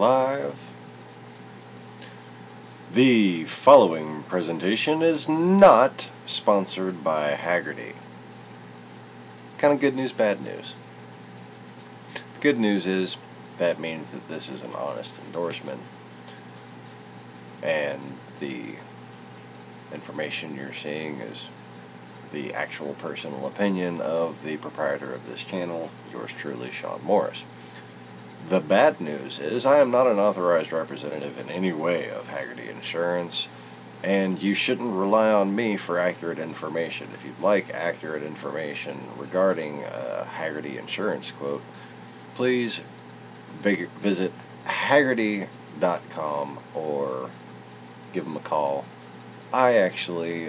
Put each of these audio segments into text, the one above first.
Live. The following presentation is not sponsored by Haggerty. Kind of good news, bad news. The good news is that means that this is an honest endorsement, and the information you're seeing is the actual personal opinion of the proprietor of this channel, yours truly, Sean Morris. The bad news is I am not an authorized representative in any way of Haggerty Insurance, and you shouldn't rely on me for accurate information. If you'd like accurate information regarding a Haggerty Insurance quote, please visit HAGERTY.com or give them a call. I actually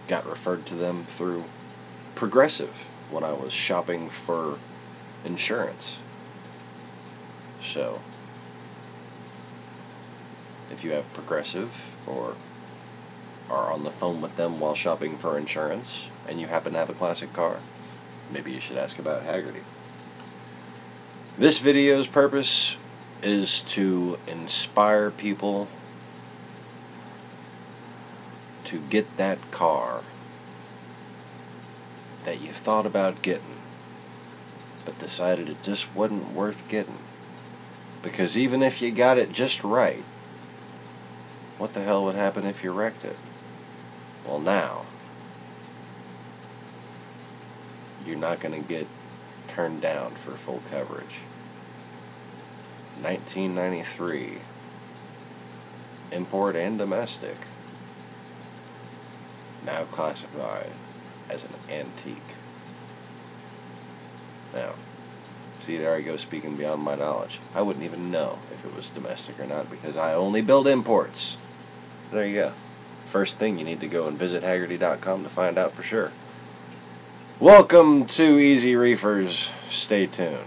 got referred to them through Progressive when I was shopping for insurance. So if you have Progressive or are on the phone with them while shopping for insurance and you happen to have a classic car, maybe you should ask about Haggerty. This video's purpose is to inspire people to get that car that you thought about getting but decided it just wasn't worth getting. Because even if you got it just right, what the hell would happen if you wrecked it? Well, now you're not going to get turned down for full coverage. 1993, import and domestic, now classified as an antique. Now, see, there I go speaking beyond my knowledge. I wouldn't even know if it was domestic or not because I only build imports. There you go. First thing, you need to go and visit HAGERTY.com to find out for sure. Welcome to Easy Reefers. Stay tuned.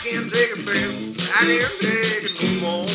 can't take it, baby. I can't take it no more.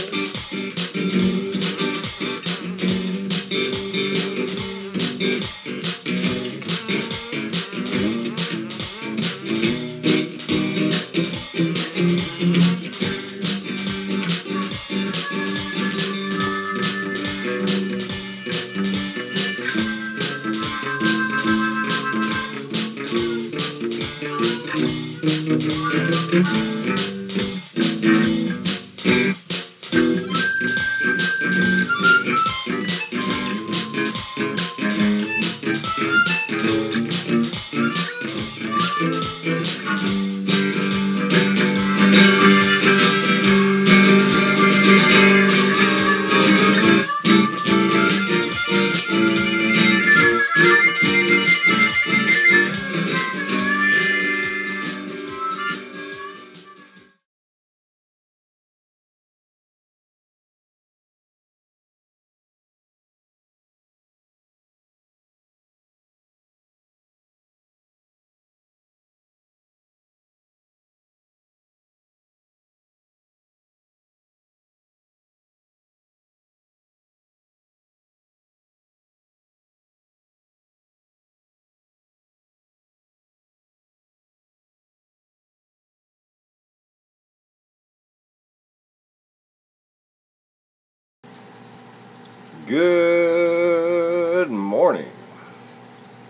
Good morning,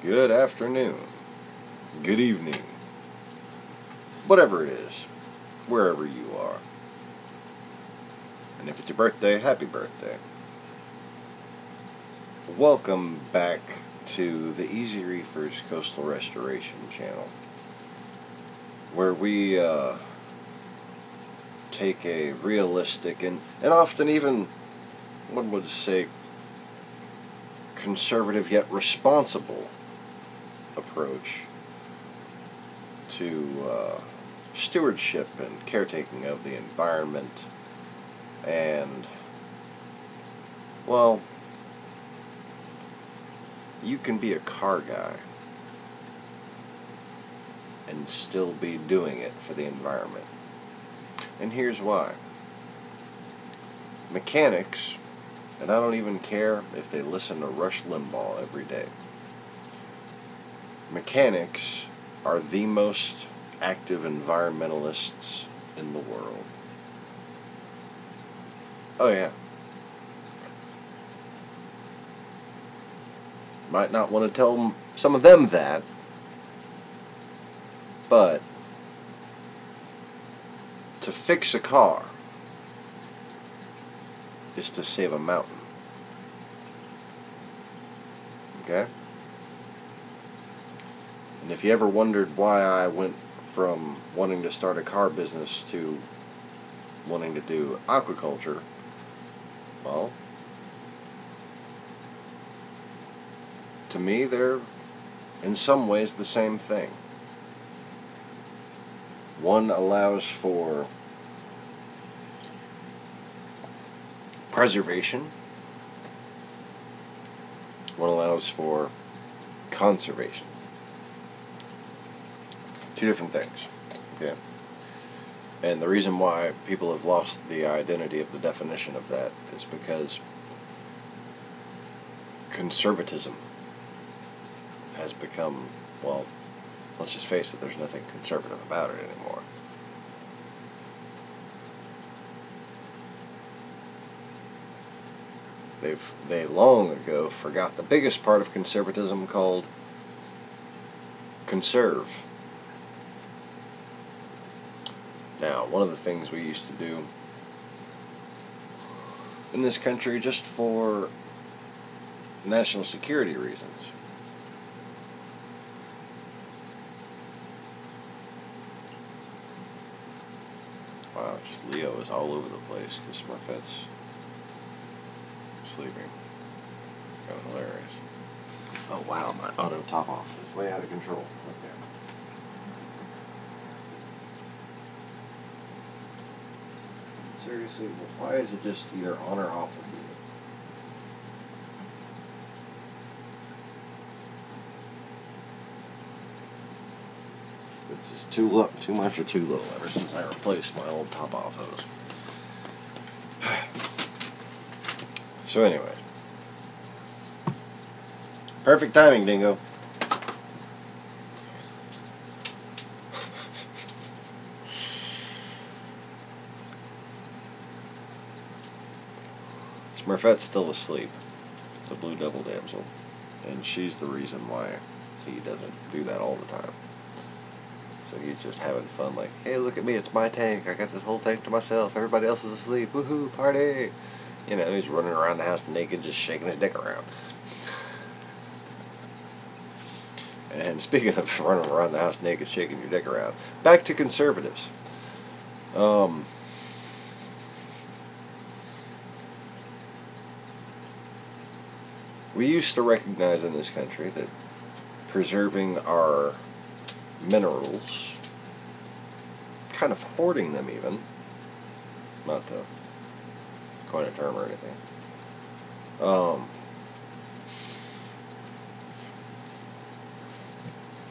good afternoon, good evening, whatever it is, wherever you are. And if it's your birthday, happy birthday. Welcome back to the Easy Reefers Coastal Restoration channel, where we take a realistic and often even, one would say, conservative yet responsible approach to stewardship and caretaking of the environment. And, well, you can be a car guy and still be doing it for the environment. And here's why. Mechanics, and I don't even care if they listen to Rush Limbaugh every day, mechanics are the most active environmentalists in the world. Oh yeah. Might not want to tell some of them that, but to fix a car is to save a mountain. Okay? And if you ever wondered why I went from wanting to start a car business to wanting to do aquaculture, well, to me they're in some ways the same thing. One allows for preservation, one allows for conservation. Two different things, okay? And the reason why people have lost the identity of the definition of that is because conservatism has become, well, let's just face it, there's nothing conservative about it anymore. They long ago forgot the biggest part of conservatism, called conserve. Now, one of the things we used to do in this country, just for national security reasons, wow, just Leo is all over the place because Smurfette's sleeping. Kind of hilarious. Oh wow, my auto top off is way out of control. Okay. Seriously, why is it just either on or off with you? This is too much or too little ever since I replaced my old top-off hose. So anyway, perfect timing, Dingo. Smurfette's still asleep, the blue devil damsel, and she's the reason why he doesn't do that all the time. So he's just having fun, like, hey, look at me, it's my tank, I got this whole tank to myself, everybody else is asleep, woohoo, party! You know, he's running around the house naked, just shaking his dick around. And speaking of running around the house naked, shaking your dick around, back to conservatives. We used to recognize in this country that preserving our minerals, kind of hoarding them even, not to coin a term or anything,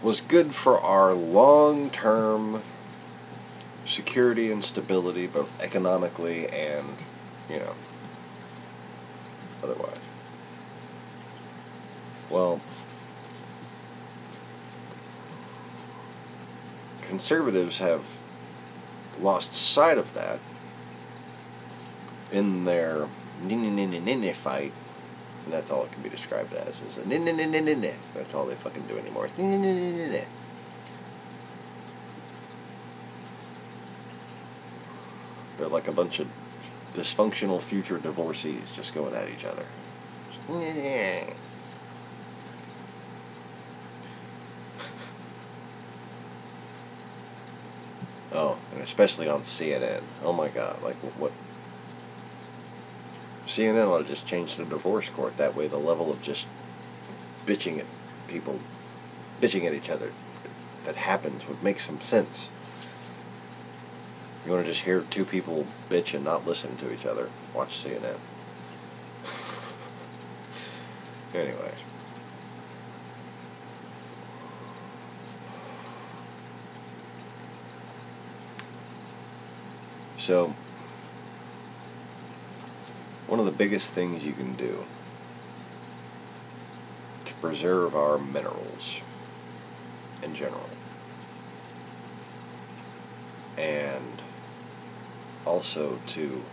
was good for our long-term security and stability, both economically and, you know, otherwise. Well, conservatives have lost sight of that in their fight, and that's all it can be described as, is a that's all they fucking do anymore. They're like a bunch of dysfunctional future divorcees just going at each other. Oh, and especially on CNN. Oh my god, like what? CNN ought to just change the divorce court. That way the level of just bitching at people, bitching at each other that happens would make some sense. You want to just hear two people bitch and not listen to each other? Watch CNN. Anyways. So, one of the biggest things you can do to preserve our minerals in general, and also to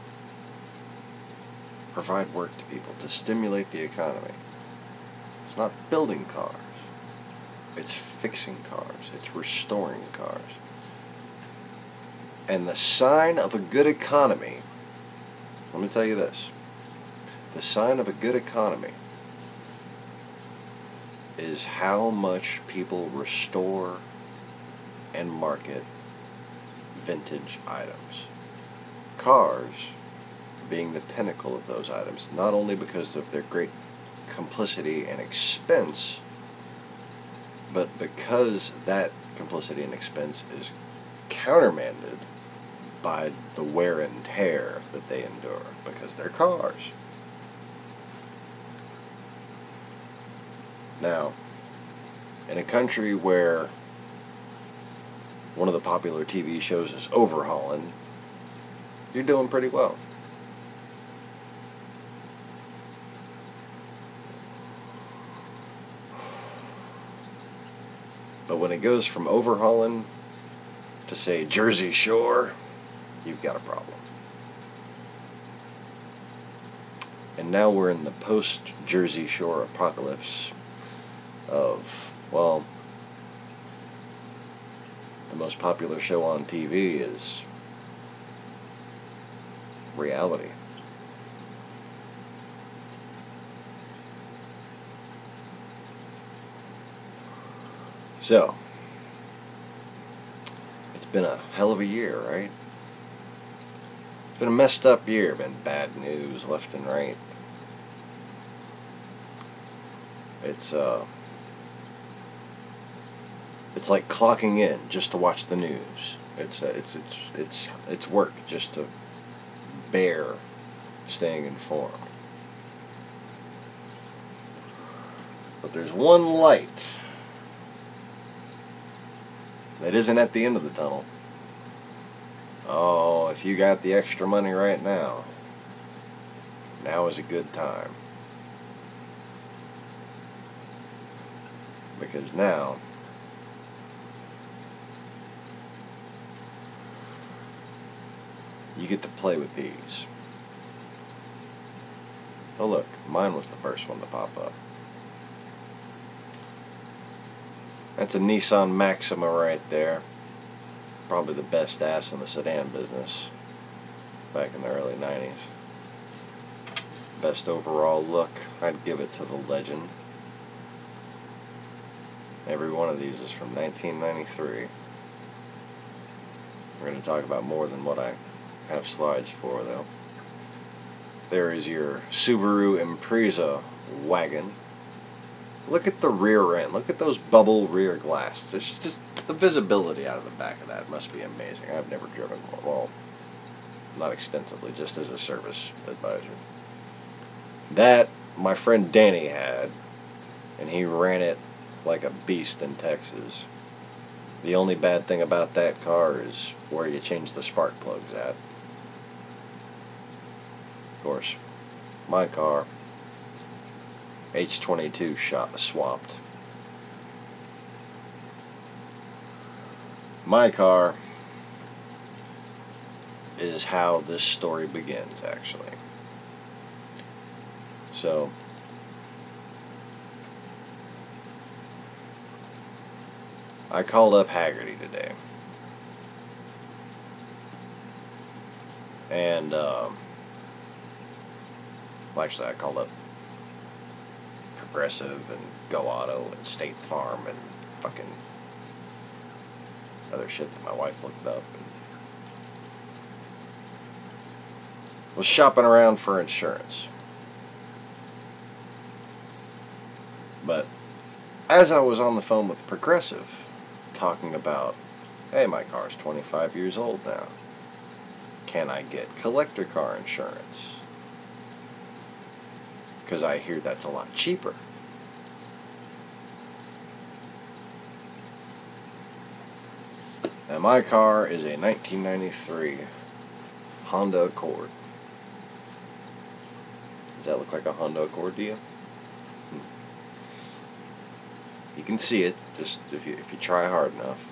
provide work to people, to stimulate the economy. It's not building cars, it's fixing cars, it's restoring cars. And the sign of a good economy, let me tell you this, the sign of a good economy is how much people restore and market vintage items. Cars being the pinnacle of those items, not only because of their great complicity and expense, but because that complicity and expense is countermanded by the wear and tear that they endure, because they're cars. Now, in a country where one of the popular TV shows is overhauling, you're doing pretty well. But when it goes from overhauling to, say, Jersey Shore, you've got a problem. And now we're in the post-Jersey Shore apocalypse of, well, the most popular show on TV is reality. So, it's been a hell of a year, right? It's been a messed up year, been bad news left and right. It's like clocking in just to watch the news. It's work just to bear staying informed. But there's one light that isn't at the end of the tunnel. Oh, if you got the extra money right now, now is a good time. Because now you get to play with these. Oh look, mine was the first one to pop up. That's a Nissan Maxima right there. Probably the best ass in the sedan business back in the early 90s. Best overall look, I'd give it to the Legend. Every one of these is from 1993. We're going to talk about more than what I have slides for, though. There is your Subaru Impreza wagon. Look at the rear end. Look at those bubble rear glass. Just the visibility out of the back of that must be amazing. I've never driven one. Well, not extensively, just as a service advisor. That my friend Danny had, and he ran it like a beast in Texas. The only bad thing about that car is where you change the spark plugs at. Of course, my car, H22 swapped. My car is how this story begins, actually. So, I called up Haggerty today. And, well, actually, I called up Progressive and Go Auto and State Farm and fucking other shit that my wife looked up, and was shopping around for insurance. But as I was on the phone with Progressive talking about, hey, my car's 25 years old now, can I get collector car insurance? Because I hear that's a lot cheaper. Now my car is a 1993 Honda Accord. Does that look like a Honda Accord to you? You can see it, just if you try hard enough.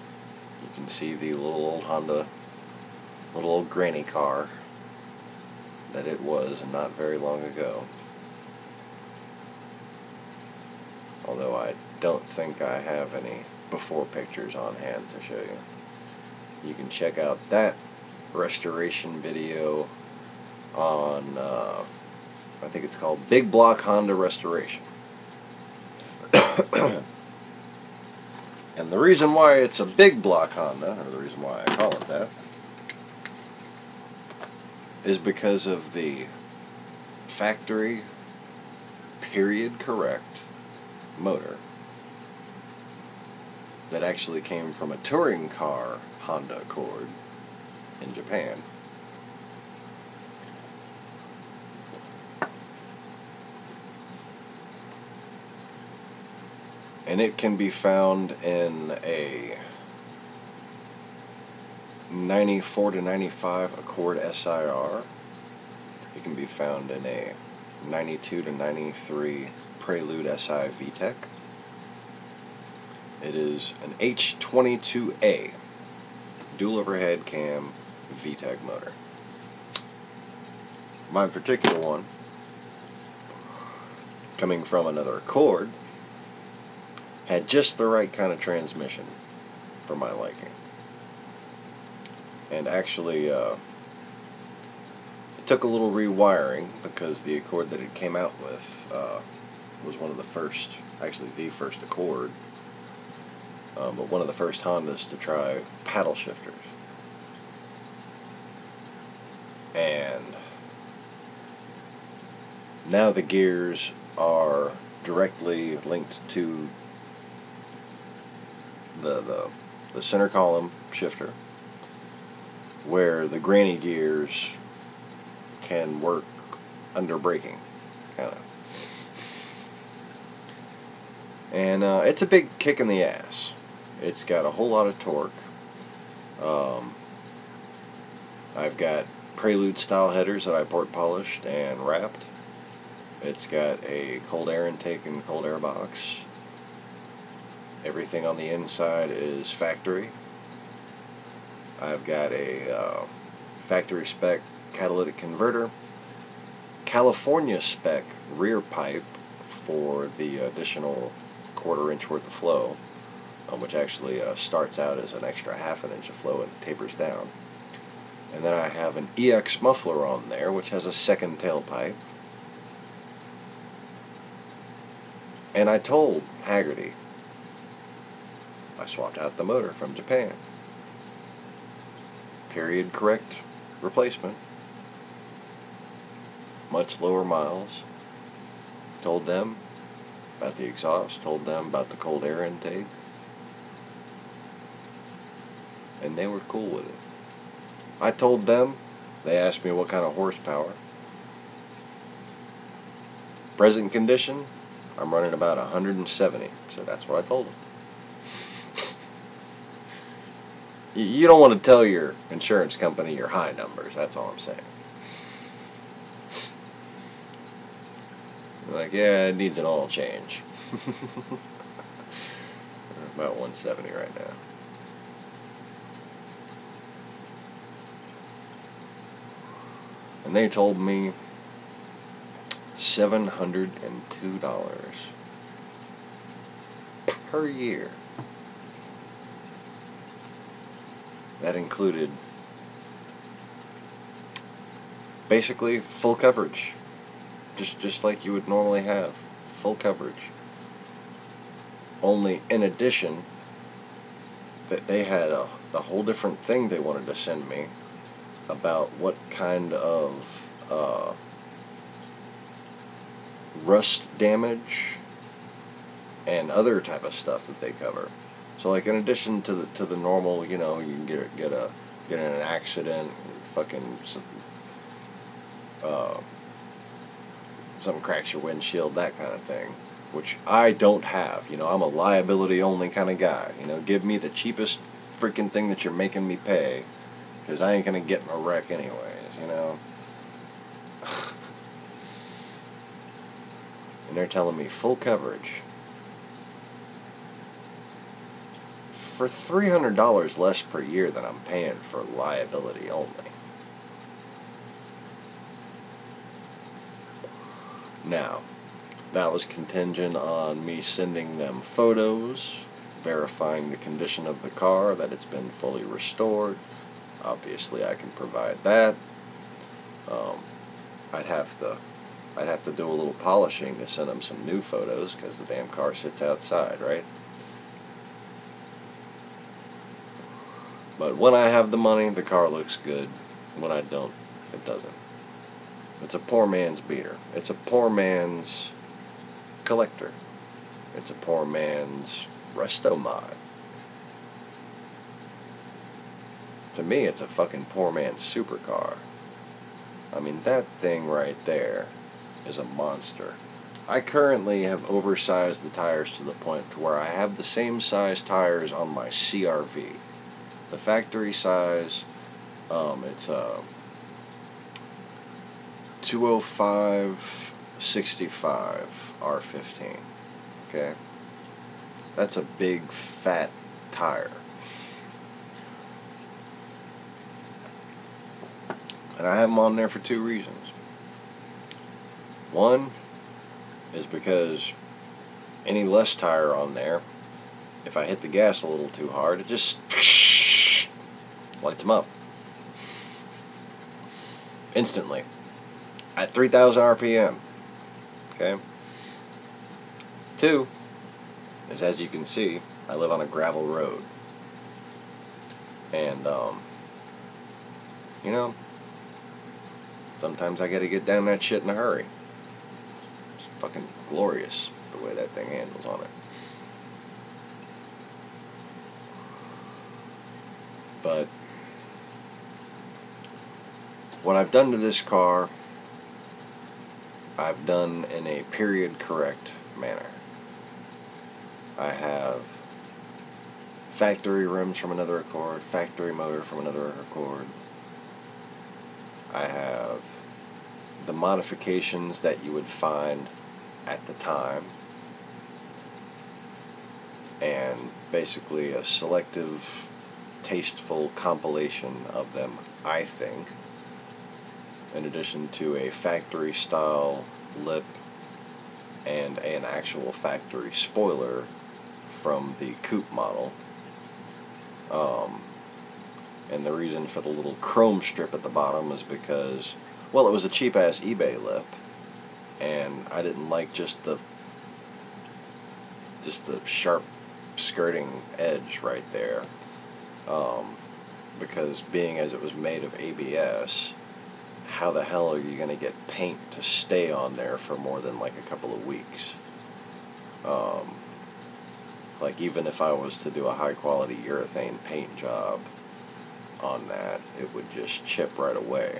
You can see the little old Honda, little old granny car that it was not very long ago. Although I don't think I have any before pictures on hand to show you. You can check out that restoration video on, I think it's called Big Block Honda Restoration. And the reason why it's a big block Honda, or the reason why I call it that, is because of the factory period correct motor that actually came from a touring car Honda Accord in Japan. And it can be found in a 94 to 95 Accord SIR. It can be found in a 92 to 93 Prelude SI VTEC. It is an H22A dual overhead cam VTEC motor. My particular one, coming from another Accord, had just the right kind of transmission for my liking. And actually, it took a little rewiring because the Accord that it came out with was one of the first, actually the first Accord, but one of the first Hondas to try paddle shifters. And now the gears are directly linked to the center column shifter, where the granny gears can work under braking, kind of. And it's a big kick in the ass. It's got a whole lot of torque. I've got Prelude style headers that I port polished and wrapped. It's got a cold air intake and cold air box. Everything on the inside is factory. I've got a factory spec catalytic converter, California spec rear pipe for the additional 1/4 inch worth of flow, which actually starts out as an extra 1/2 inch of flow and tapers down. And then I have an EX muffler on there, which has a second tailpipe. And I told Hagerty I swapped out the motor from Japan. Period correct replacement. Much lower miles. Told them about the exhaust, told them about the cold air intake. And they were cool with it. I told them, they asked me what kind of horsepower. Present condition, I'm running about 170, so that's what I told them. You don't want to tell your insurance company your high numbers, that's all I'm saying. Like, yeah, it needs an oil change. About 170 right now. And they told me $702 per year. That included basically full coverage, just like you would normally have, full coverage. Only in addition, that they had a whole different thing they wanted to send me about what kind of rust damage and other type of stuff that they cover. So, like, in addition to the normal, you know, you can get in an accident, fucking something cracks your windshield, that kind of thing, which I don't have. You know, I'm a liability only kind of guy. You know, give me the cheapest freaking thing that you're making me pay, because I ain't gonna get in a wreck anyways, you know. And they're telling me full coverage for $300 less per year than I'm paying for liability only. Now, that was contingent on me sending them photos, verifying the condition of the car, that it's been fully restored. Obviously, I can provide that. I'd have to do a little polishing to send them some new photos, because the damn car sits outside, right? But when I have the money, the car looks good. When I don't, it doesn't. It's a poor man's beater. It's a poor man's collector. It's a poor man's resto mod. To me, it's a fucking poor man's supercar. I mean, that thing right there is a monster. I currently have oversized the tires to the point to where I have the same size tires on my CRV. The factory size, it's a 205/65 R15. Okay? That's a big, fat tire. And I have them on there for 2 reasons. One is because any less tire on there, if I hit the gas a little too hard, it just lights them up instantly at 3,000 RPM. Okay? 2 is, as you can see, I live on a gravel road, and you know, sometimes I gotta get down that shit in a hurry. It's fucking glorious the way that thing handles on it. But what I've done to this car, I've done in a period correct manner. I have factory rims from another Accord, factory motor from another Accord. I have the modifications that you would find at the time, and basically a selective, tasteful compilation of them, I think, in addition to a factory style lip and an actual factory spoiler from the coupe model. And the reason for the little chrome strip at the bottom is because, well, it was a cheap ass eBay lip, and I didn't like just the sharp skirting edge right there, because being as it was made of ABS, how the hell are you going to get paint to stay on there for more than like a couple of weeks? Like, even if I was to do a high quality urethane paint job on that, it would just chip right away.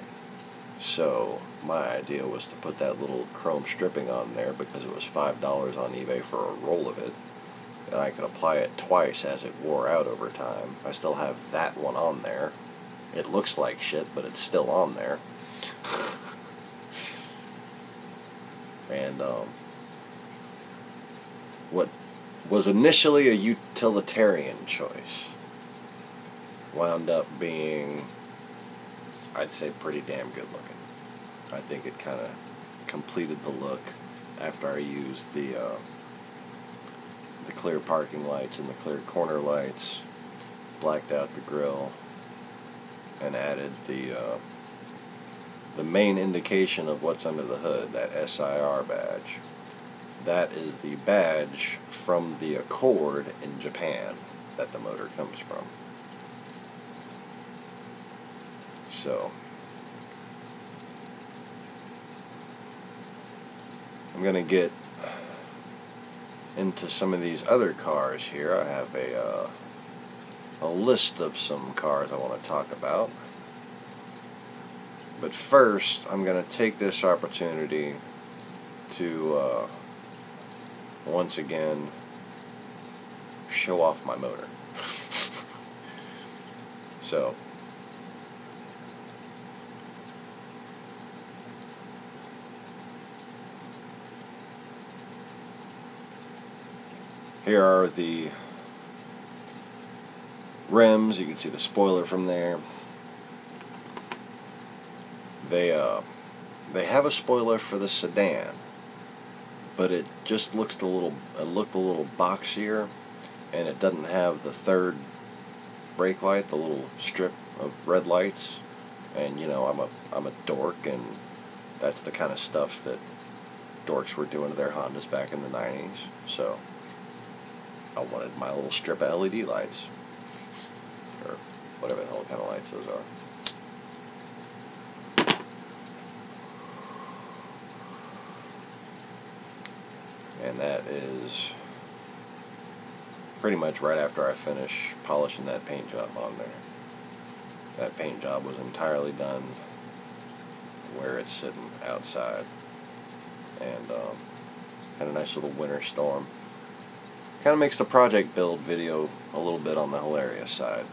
So my idea was to put that little chrome stripping on there because it was $5 on eBay for a roll of it, and I could apply it twice as it wore out over time. I still have that one on there. It looks like shit, but it's still on there. And what was initially a utilitarian choice wound up being, I'd say, pretty damn good looking. I think it kind of completed the look after I used the clear parking lights and the clear corner lights, blacked out the grille, and added the main indication of what's under the hood, that SIR badge. That is the badge from the Accord in Japan that the motor comes from. So I'm going to get into some of these other cars here. I have a list of some cars I want to talk about. But first, I'm going to take this opportunity to once again show off my motor. So here are the rims. You can see the spoiler from there. They have a spoiler for the sedan, but it just looked a little boxier, and it doesn't have the third brake light, the little strip of red lights. And you know, I'm a dork, and that's the kind of stuff that dorks were doing to their Hondas back in the 90s. So I wanted my little strip of LED lights, or whatever the hell kind of lights those are. And that is pretty much right after I finish polishing that paint job on there. That paint job was entirely done where it's sitting outside, and had a nice little winter storm. Kind of makes the project build video a little bit on the hilarious side,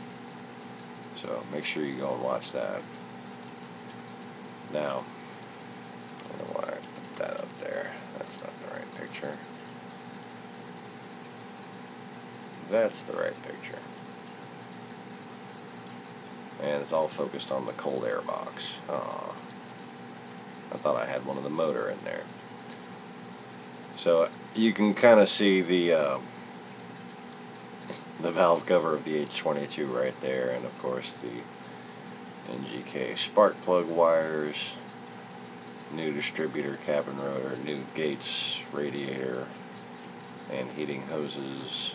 so make sure you go and watch that. Now, I don't know why I put that up there. That's not the right picture. That's the right picture. And it's all focused on the cold air box. Aww. I thought I had one of the motor in there. So you can kind of see the valve cover of the H22 right there, and of course the NGK spark plug wires, new distributor cap and rotor, new Gates radiator and heating hoses,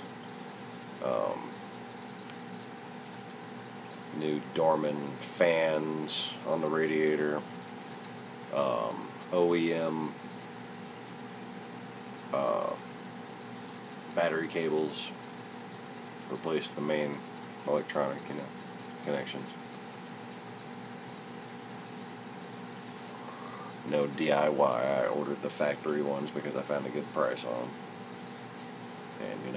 new Dorman fans on the radiator, OEM battery cables, replace the main electronic, connections. No DIY. I ordered the factory ones because I found a good price on them. And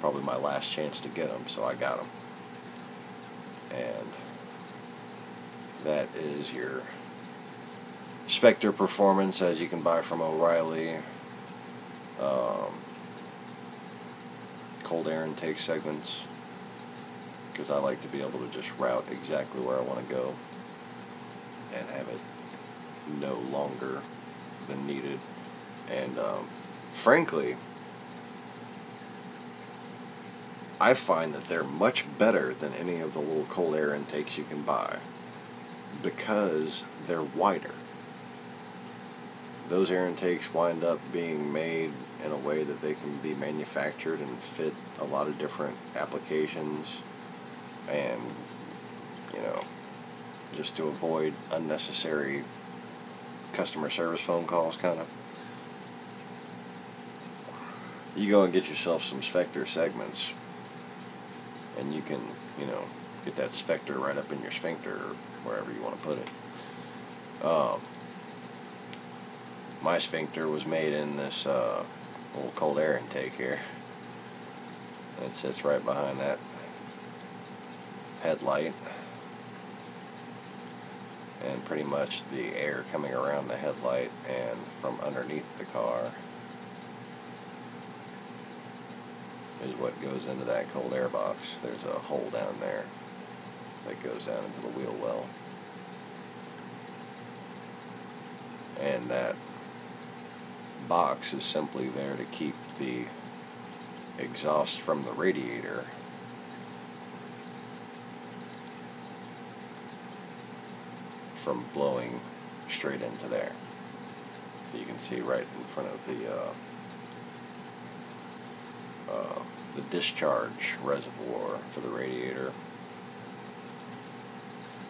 probably my last chance to get them, so I got them. And that is your Spectre Performance, as you can buy from O'Reilly. Cold air intake segments, because I like to be able to just route exactly where I want to go and have it no longer than needed. And frankly, I find that they're much better than any of the little cold air intakes you can buy, because they're wider. Those air intakes wind up being made in a way that they can be manufactured and fit a lot of different applications, and, you know, just to avoid unnecessary customer service phone calls, kind of. You go and get yourself some Spectre segments, and you can, you know, get that Spectre right up in your sphincter, or wherever you want to put it. My sphincter was made in this little cold air intake here. It sits right behind that headlight, and pretty much the air coming around the headlight and from underneath the car is what goes into that cold air box. There's a hole down there that goes down into the wheel well, and that box is simply there to keep the exhaust from the radiator from blowing straight into there. So you can see right in front of the discharge reservoir for the radiator,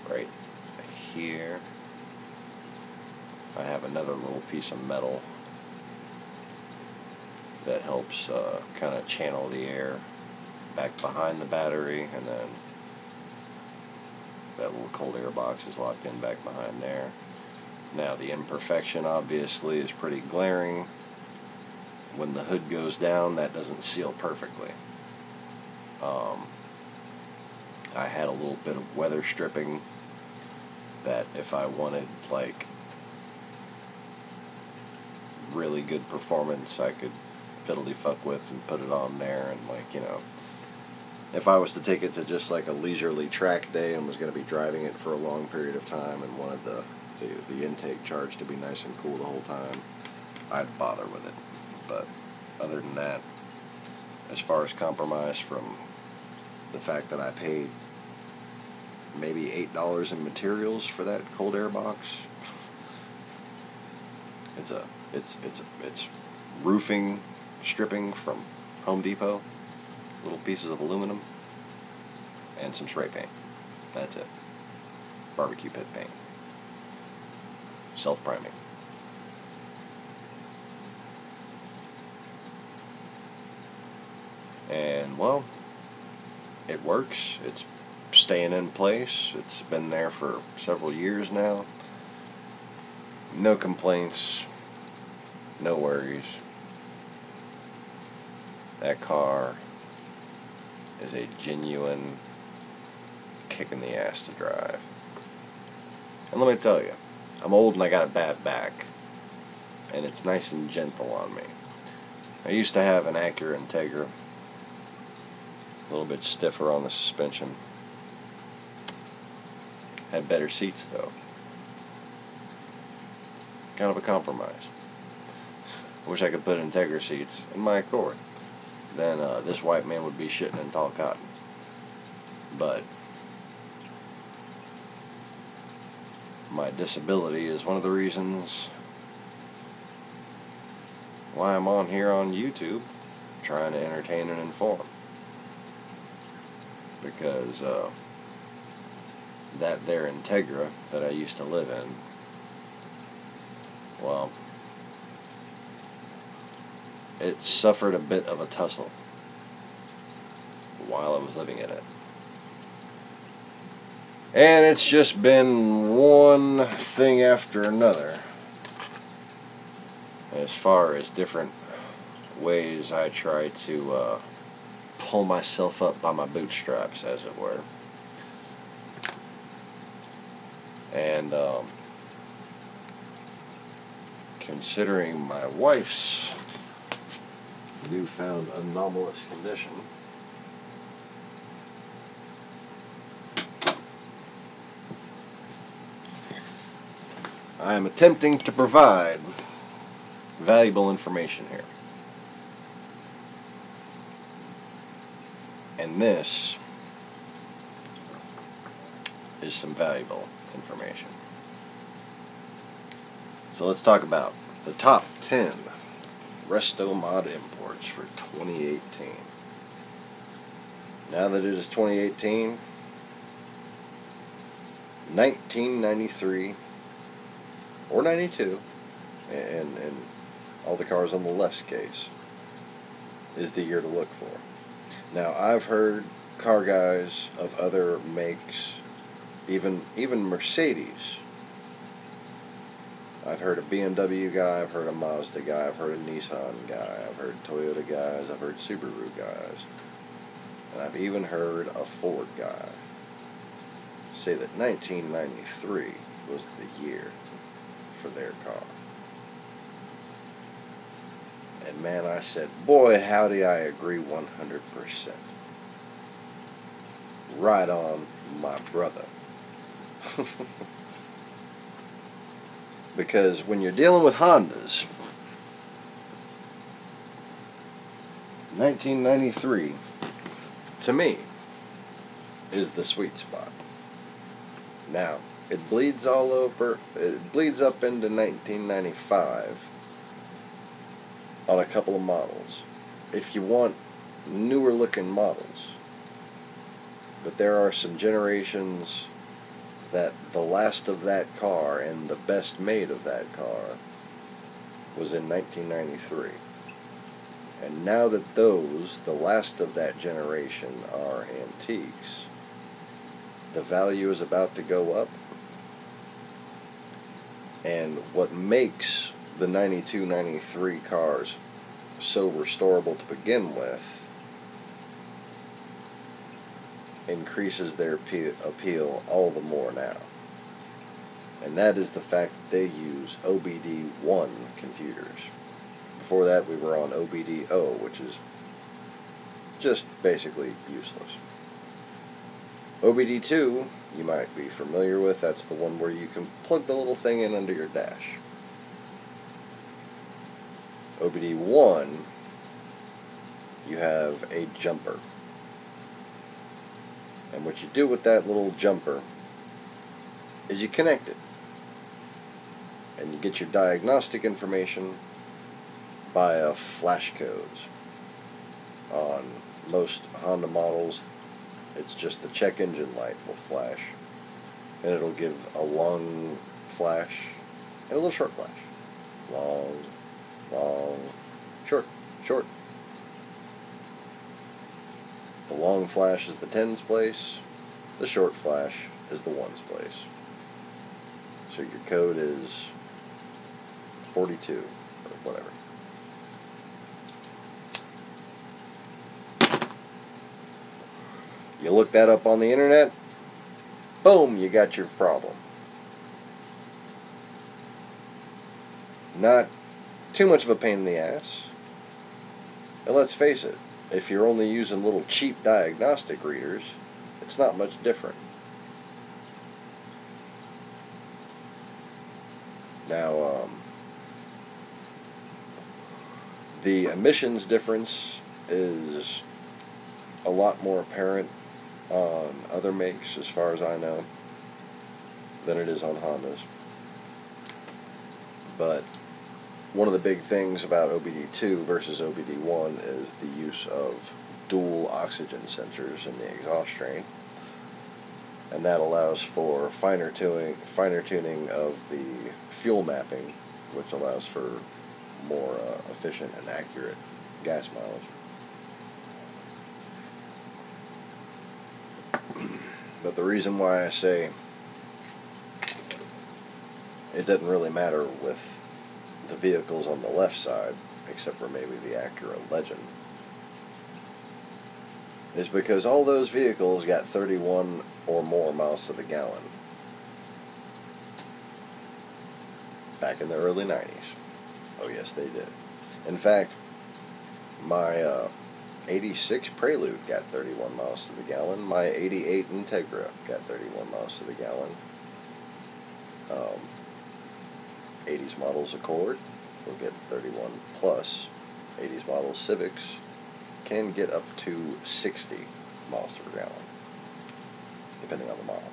right here. I have another little piece of metal that helps kind of channel the air back behind the battery, and then that little cold air box is locked in back behind there. Now the imperfection obviously is pretty glaring. When the hood goes down, that doesn't seal perfectly. I had a little bit of weather stripping that, if I wanted like really good performance, I could fiddly fuck with and put it on there. And, like, you know, if I was to take it to just like a leisurely track day and was going to be driving it for a long period of time and wanted the intake charge to be nice and cool the whole time, I'd bother with it. But other than that, as far as compromise from the fact that I paid maybe $8 in materials for that cold air box, it's roofing stripping from Home Depot, little pieces of aluminum, and some spray paint. That's it. Barbecue pit paint. Self-priming. And, well, it works. It's staying in place. It's been there for several years now. No complaints. No worries. That car is a genuine kick in the ass to drive. And let me tell you, I'm old and I got a bad back, and it's nice and gentle on me. I used to have an Acura Integra, a little bit stiffer on the suspension. Had better seats though. Kind of a compromise. I wish I could put Integra seats in my Accord. Then this white man would be shitting in tall cotton. But my disability is one of the reasons why I'm on here on YouTube, trying to entertain and inform. Because that there Integra that I used to live in, well, it suffered a bit of a tussle while I was living in it. And it's just been one thing after another as far as different ways I try to pull myself up by my bootstraps, as it were. And considering my wife's newfound anomalous condition, I am attempting to provide valuable information here. And this is some valuable information. So let's talk about the top 10 resto mod imports for 2018. Now that it is 2018, 1993 or 92, and all the cars on the left's case, is the year to look for. Now, I've heard car guys of other makes, even Mercedes. I've heard a BMW guy, I've heard a Mazda guy, I've heard a Nissan guy, I've heard Toyota guys, I've heard Subaru guys, and I've even heard a Ford guy say that 1993 was the year for their car. And man, I said, boy, howdy, I agree 100%. Right on, my brother. Because when you're dealing with Hondas, 1993, to me, is the sweet spot. Now, it bleeds all over, it bleeds up into 1995 on a couple of models, if you want newer looking models. But there are some generations that the last of that car and the best made of that car was in 1993. And now that those, the last of that generation, are antiques, the value is about to go up. And what makes the 92, 93 cars so restorable to begin with increases their appeal all the more now. And that is the fact that they use OBD1 computers. Before that, we were on OBD0, which is just basically useless. OBD2, you might be familiar with. That's the one where you can plug the little thing in under your dash. OBD1, you have a jumper. And what you do with that little jumper is you connect it. And you get your diagnostic information via flash codes. On most Honda models, it's just the check engine light will flash. And it'll give a long flash and a little short flash. Long, long, short, short. The long flash is the tens place, the short flash is the ones place. So your code is 42, or whatever. You look that up on the internet, boom, you got your problem. Not too much of a pain in the ass. And let's face it, if you're only using little cheap diagnostic readers, it's not much different. Now, the emissions difference is a lot more apparent on other makes, as far as I know, than it is on Hondas. But one of the big things about OBD2 versus OBD1 is the use of dual oxygen sensors in the exhaust train, and that allows for finer tuning of the fuel mapping, which allows for more efficient and accurate gas mileage. But the reason why I say it doesn't really matter with the vehicles on the left side, except for maybe the Acura Legend, is because all those vehicles got 31 or more miles to the gallon back in the early 90s. Oh yes, they did. In fact, my 86 Prelude got 31 miles to the gallon. My 88 Integra got 31 miles to the gallon. 80s models Accord will get 31 plus. 80s models Civics can get up to 60 miles per gallon, depending on the model.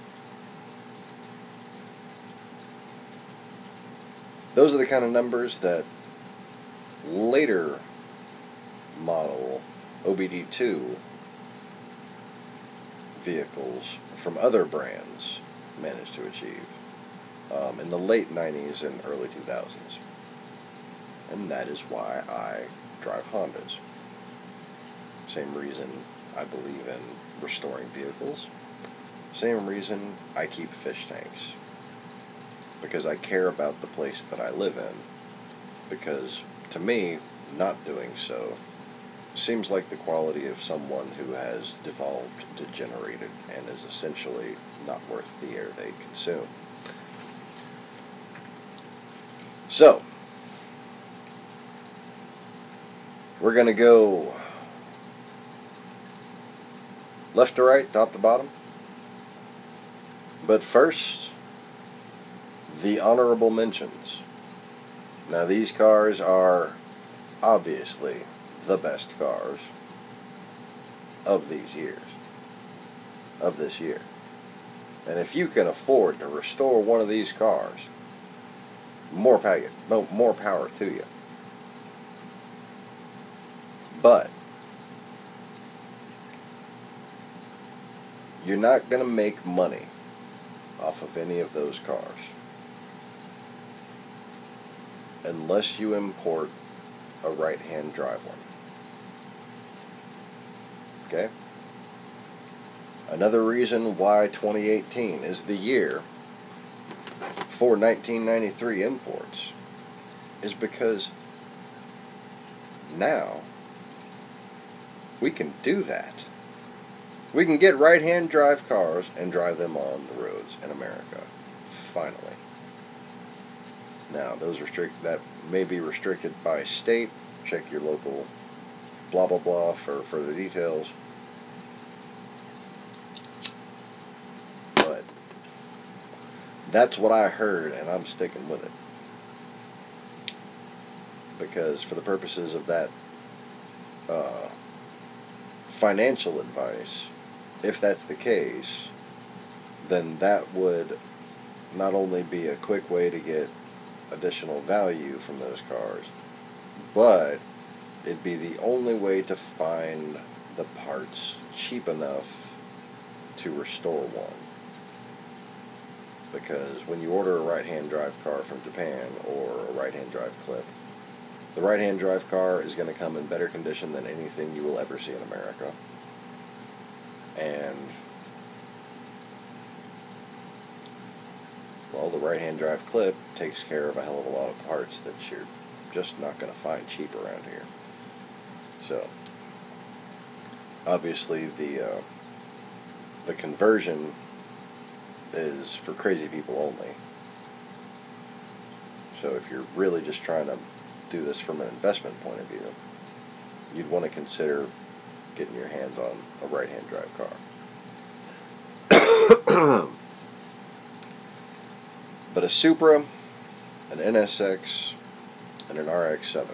Those are the kind of numbers that later model OBD2 vehicles from other brands managed to achieve in the late 90s and early 2000s. And that is why I drive Hondas. Same reason I believe in restoring vehicles. Same reason I keep fish tanks. Because I care about the place that I live in. Because to me, not doing so seems like the quality of someone who has devolved, degenerated, and is essentially not worth the air they consume. So, we're going to go left to right, top to bottom. But first, the honorable mentions. Now, these cars are obviously the best cars of these years, of this year. And if you can afford to restore one of these cars, more power to you. But you're not going to make money off of any of those cars unless you import a right-hand drive one. Okay? Another reason why 2018 is the year for 1993 imports is because now we can do that. We can get right-hand drive cars and drive them on the roads in America. Finally. Now, that may be restricted by state. Check your local blah blah blah for further details. But that's what I heard, and I'm sticking with it. Because for the purposes of that financial advice, if that's the case, then that would not only be a quick way to get additional value from those cars, but it'd be the only way to find the parts cheap enough to restore one. Because when you order a right-hand drive car from Japan or a right-hand drive clip, the right-hand drive car is going to come in better condition than anything you will ever see in America. And, well, the right-hand drive clip takes care of a hell of a lot of parts that you're just not going to find cheap around here. So, obviously, the conversion is for crazy people only. So if you're really just trying to do this from an investment point of view, you'd want to consider getting your hands on a right-hand drive car. But a Supra, an NSX, and an RX-7.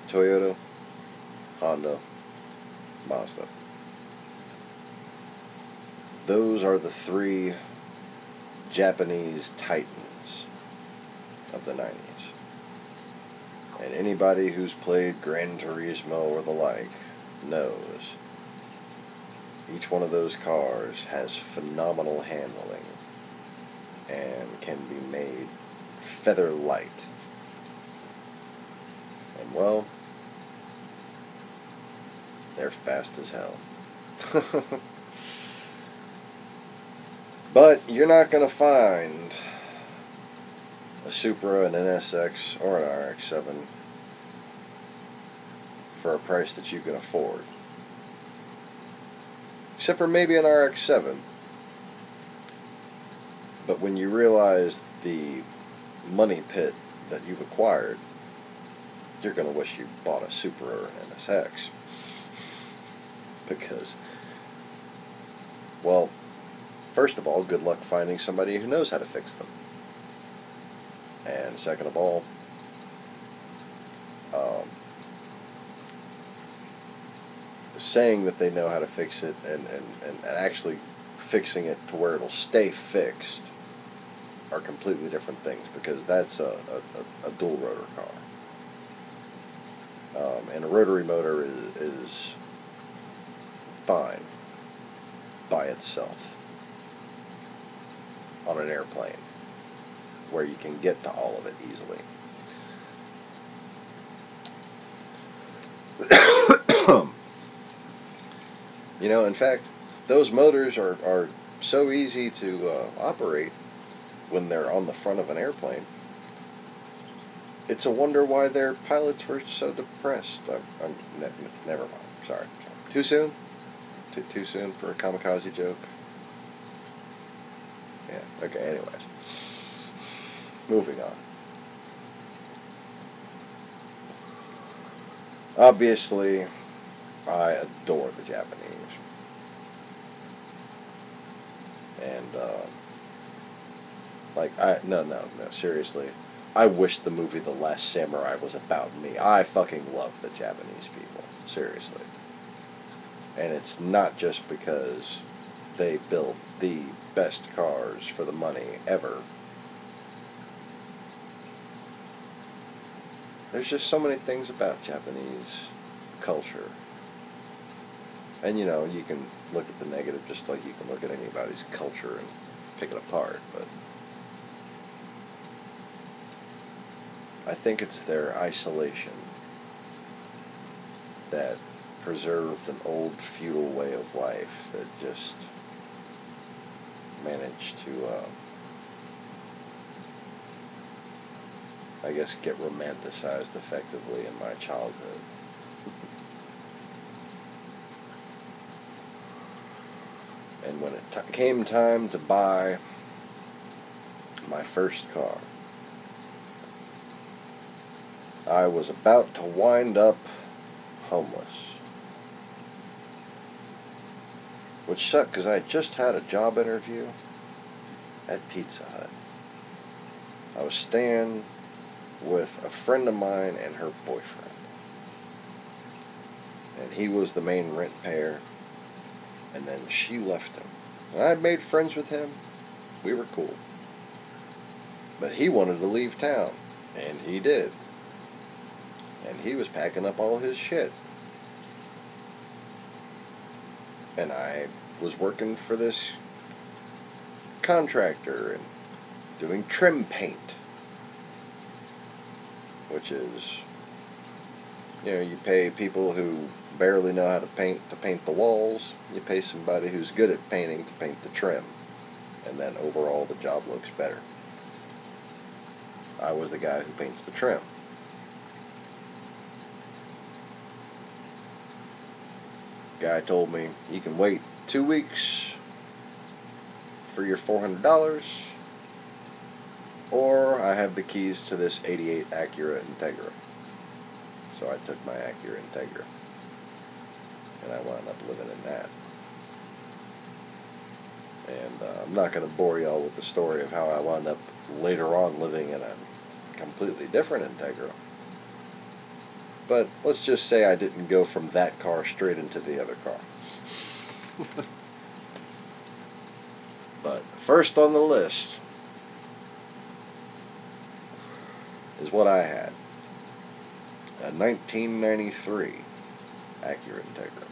Toyota, Honda, Mazda. Those are the three Japanese titans of the 90s. And anybody who's played Gran Turismo or the like knows each one of those cars has phenomenal handling and can be made feather light. And well, they're fast as hell. But you're not going to find a Supra, an NSX, or an RX-7 for a price that you can afford except for maybe an RX-7. But when you realize the money pit that you've acquired, you're going to wish you bought a Supra or an NSX. Because, well, first of all, good luck finding somebody who knows how to fix them. And second of all, saying that they know how to fix it and actually fixing it to where it'll stay fixed are completely different things, because that's a dual rotor car. And a rotary motor is fine by itself on an airplane where you can get to all of it easily. You know, in fact, those motors are so easy to operate when they're on the front of an airplane. It's a wonder why their pilots were so depressed. Never mind. Sorry. Too soon? Too soon for a kamikaze joke? Yeah, okay, anyways. Moving on. Obviously, I adore the Japanese. And, no, seriously. I wish the movie The Last Samurai was about me. I fucking love the Japanese people. Seriously. And it's not just because they build the best cars for the money ever. There's just so many things about Japanese culture. And, you know, you can look at the negative just like you can look at anybody's culture and pick it apart, but I think it's their isolation that preserved an old feudal way of life that just managed to, I guess, get romanticized effectively in my childhood. And when it came time to buy my first car, I was about to wind up homeless. Which sucked because I just had a job interview at Pizza Hut. I was staying with a friend of mine and her boyfriend. And he was the main rent payer. And then she left him. And I made friends with him. We were cool. But he wanted to leave town. And he did. And he was packing up all his shit. And I was working for this contractor and doing trim paint. Which is, you know, you pay people who barely know how to paint the walls. You pay somebody who's good at painting to paint the trim. And then overall the job looks better. I was the guy who paints the trim. Guy told me, you can wait 2 weeks for your $400, or I have the keys to this '88 Acura Integra. So I took my Acura Integra, and I wound up living in that. And I'm not going to bore y'all with the story of how I wound up later on living in a completely different Integra. But let's just say I didn't go from that car straight into the other car. But first on the list is what I had. A 1993 Acura Integra.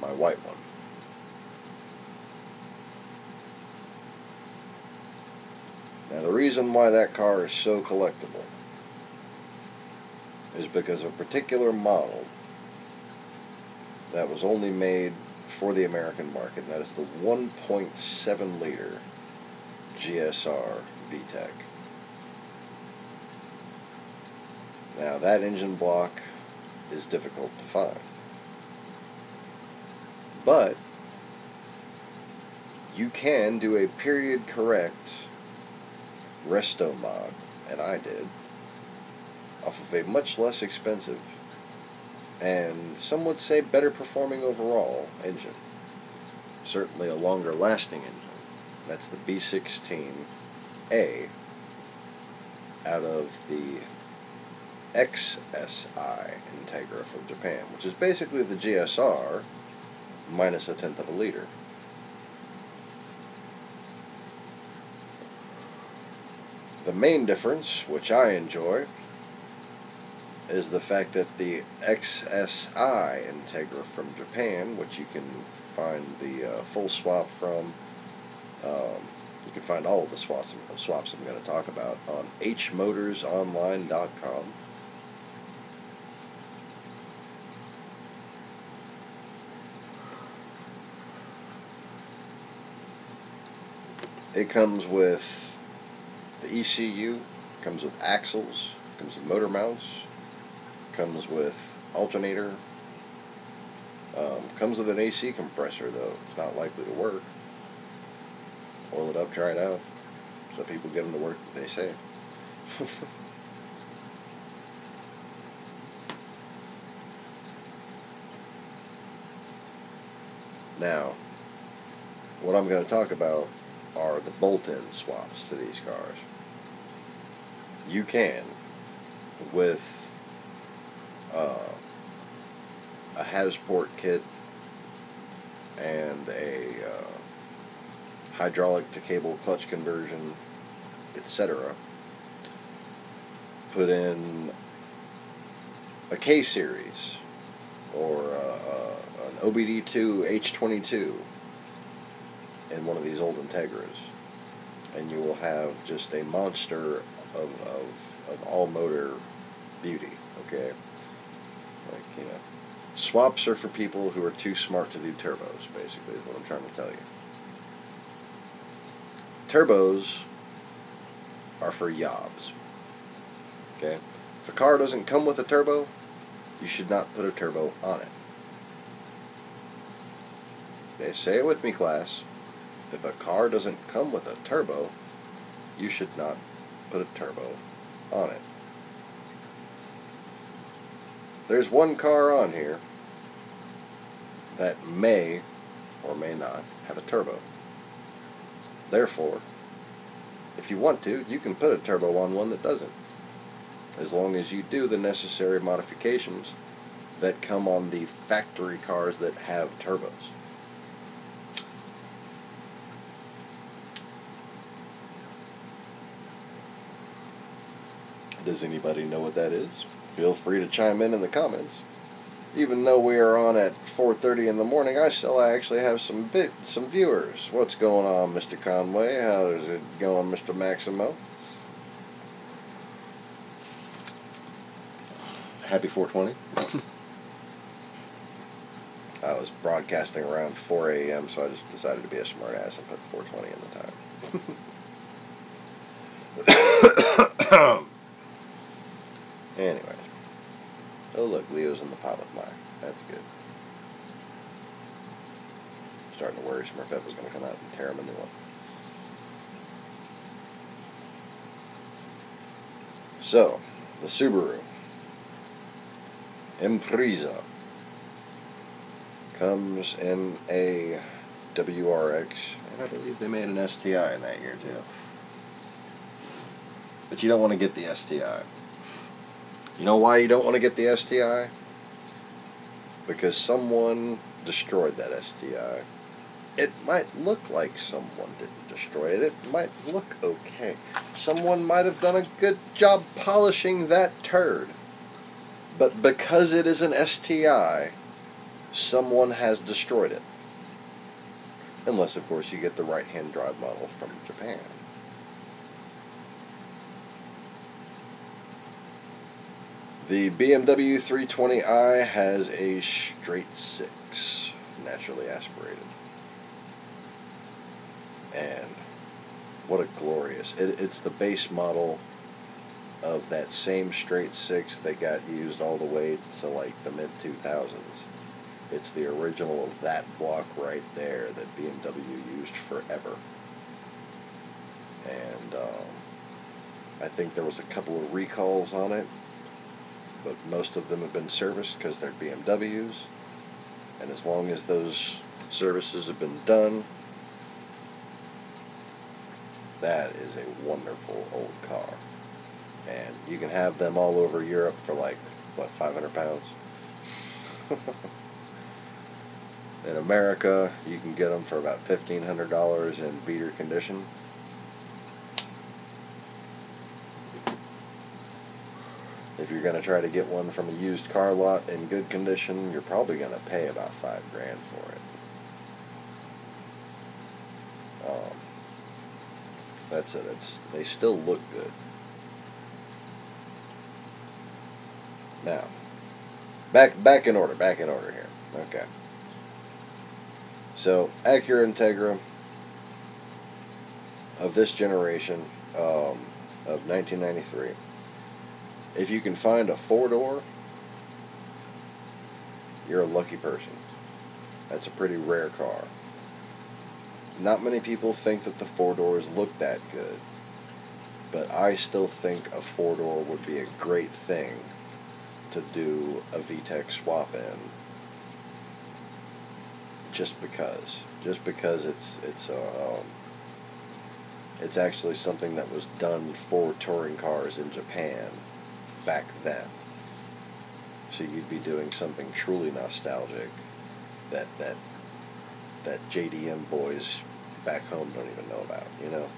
My white one. Now the reason why that car is so collectible is because of a particular model that was only made for the American market, and that is the 1.7 liter GSR VTEC. Now that engine block is difficult to find, But you can do a period correct resto mod, and I did, off of a much less expensive and some would say better performing overall engine. Certainly a longer lasting engine. That's the B16A out of the XSI Integra from Japan, which is basically the GSR minus 1/10 of a liter. The main difference, which I enjoy, is the fact that the XSI Integra from Japan, which you can find the full swap from, you can find all of the swaps I'm going to talk about on hmotorsonline.com. It comes with the ECU, comes with axles, comes with motor mounts, comes with alternator, comes with an AC compressor, though it's not likely to work. Oil it up, try it out. Some people get them to work, they say. Now, what I'm going to talk about are the bolt-in swaps to these cars. You can, with a Hasport kit and a hydraulic to cable clutch conversion, etc., put in a K-Series or an OBD2 H22 in one of these old Integras, and you will have just a monster of all motor beauty. Okay, like, you know, swaps are for people who are too smart to do turbos, basically, is what I'm trying to tell you. Turbos are for yobs. Okay, if a car doesn't come with a turbo, you should not put a turbo on it. Okay, say it with me, class. If a car doesn't come with a turbo, you should not put a turbo on it. There's one car on here that may or may not have a turbo. Therefore, if you want to, you can put a turbo on one that doesn't, as long as you do the necessary modifications that come on the factory cars that have turbos. Does anybody know what that is? Feel free to chime in the comments. Even though we are on at 4:30 in the morning, I still actually have some viewers. What's going on, Mr. Conway? How is it going, Mr. Maximo? Happy 420. I was broadcasting around 4 a.m., so I just decided to be a smartass and put 420 in the time. Anyway. Oh, look, Leo's in the pot with mine. That's good. Starting to worry Smurfette was going to come out and tear him a new one. So, the Subaru Impreza comes in a WRX, and I believe they made an STI in that year too. But you don't want to get the STI. You know why you don't want to get the STI? Because someone destroyed that STI. It might look like someone didn't destroy it. It might look okay. Someone might have done a good job polishing that turd. But because it is an STI, someone has destroyed it. Unless, of course, you get the right-hand drive model from Japan. The BMW 320i has a straight 6, naturally aspirated. And what a glorious, it's the base model of that same straight 6 that got used all the way to like the mid-2000s. It's the original of that block right there that BMW used forever. And I think there was a couple of recalls on it, but most of them have been serviced because they're BMWs. And as long as those services have been done, that is a wonderful old car. And you can have them all over Europe for like, what, 500 pounds? In America, you can get them for about $1,500 in beater condition. If you're going to try to get one from a used car lot in good condition, you're probably going to pay about $5 grand for it. They still look good. Now, back in order here. Okay. So, Acura Integra of this generation, of 1993. If you can find a 4-door, you're a lucky person. That's a pretty rare car. Not many people think that the 4-doors look that good, but I still think a 4-door would be a great thing to do a VTEC swap in. Just because it's actually something that was done for touring cars in Japan back then. So you'd be doing something truly nostalgic that JDM boys back home don't even know about, you know?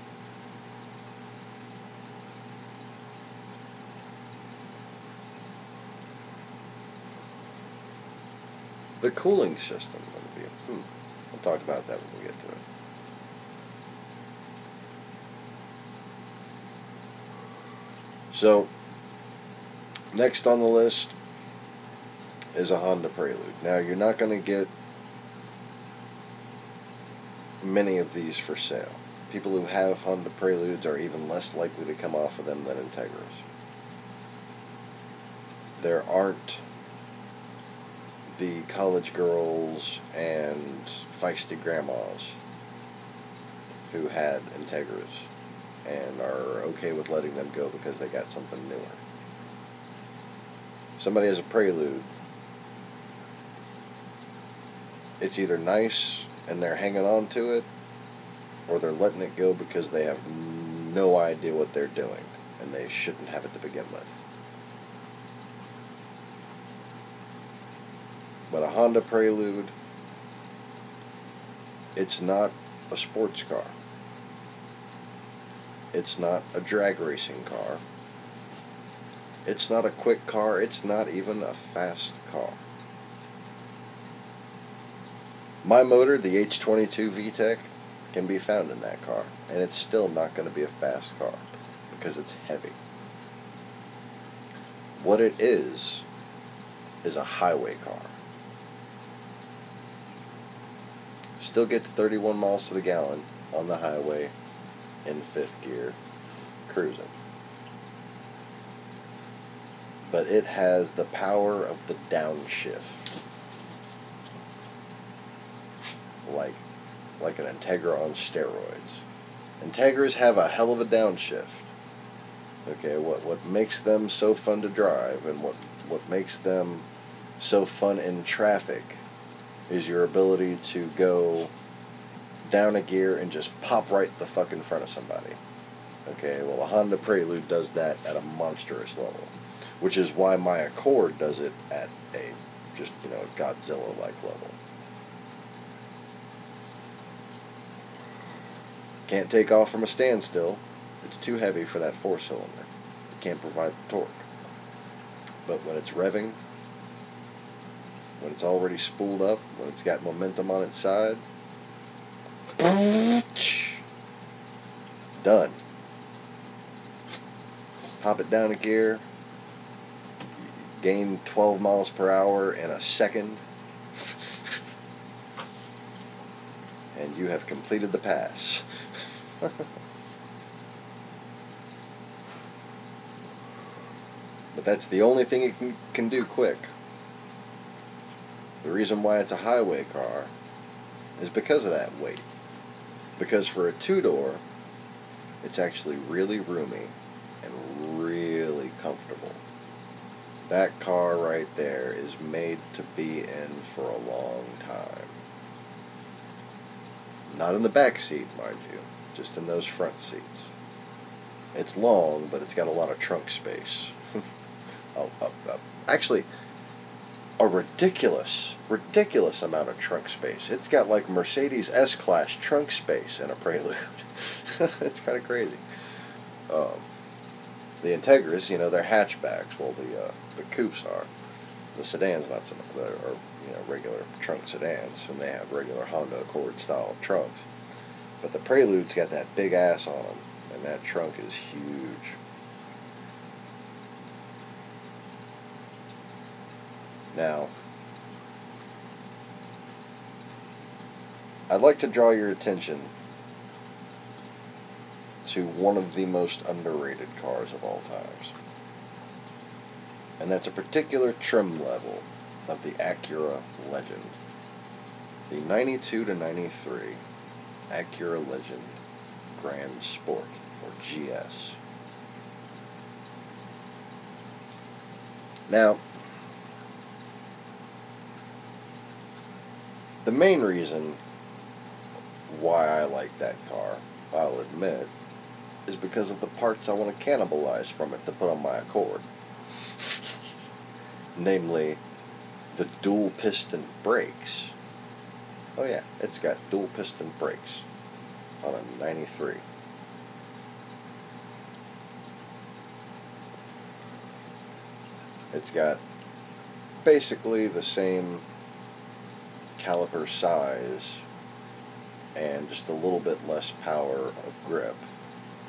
The cooling system would be we'll talk about that when we get to it. So, next on the list is a Honda Prelude. Now, you're not going to get many of these for sale. People who have Honda Preludes are even less likely to come off of them than Integras. There aren't the college girls and feisty grandmas who had Integras and are okay with letting them go because they got something newer. Somebody has a Prelude, it's either nice and they're hanging on to it, or they're letting it go because they have no idea what they're doing and they shouldn't have it to begin with. But a Honda Prelude, it's not a sports car. It's not a drag racing car. It's not a quick car. It's not even a fast car. My motor, the H22 VTEC, can be found in that car, and it's still not going to be a fast car because it's heavy. What it is a highway car. Still get to 31 miles to the gallon on the highway in 5th gear cruising. But it has the power of the downshift. Like an Integra on steroids. Integras have a hell of a downshift. Okay, what makes them so fun to drive and what makes them so fun in traffic is your ability to go down a gear and just pop right the fuck in front of somebody. Okay, well, a Honda Prelude does that at a monstrous level, which is why my Accord does it at a just, Godzilla-like level. Can't take off from a standstill. It's too heavy for that 4-cylinder. It can't provide the torque. But when it's revving, when it's already spooled up, when it's got momentum on its side, done. Pop it down a gear, gain 12 miles per hour in a second, and you have completed the pass. But that's the only thing it can do quick. The reason why it's a highway car is because of that weight. Because for a two-door, it's actually really roomy and really comfortable. That car right there is made to be in for a long time. Not in the back seat, mind you, just in those front seats. It's long, but it's got a lot of trunk space. Actually, a ridiculous amount of trunk space. It's got like Mercedes S-Class trunk space in a Prelude. It's kind of crazy. The Integras, you know, they're hatchbacks. Well, the coupes are. The sedans, not so much. They're regular trunk sedans, and they have regular Honda Accord style trunks. But the Prelude's got that big ass on them, and that trunk is huge. Now, I'd like to draw your attention to one of the most underrated cars of all times. And that's a particular trim level of the Acura Legend. The 92 to 93 Acura Legend Grand Sport, or GS. Now, the main reason why I like that car, I'll admit, is because of the parts I want to cannibalize from it to put on my Accord. Namely, the dual piston brakes. Oh yeah, it's got dual piston brakes on a 93. It's got basically the same caliper size and just a little bit less power of grip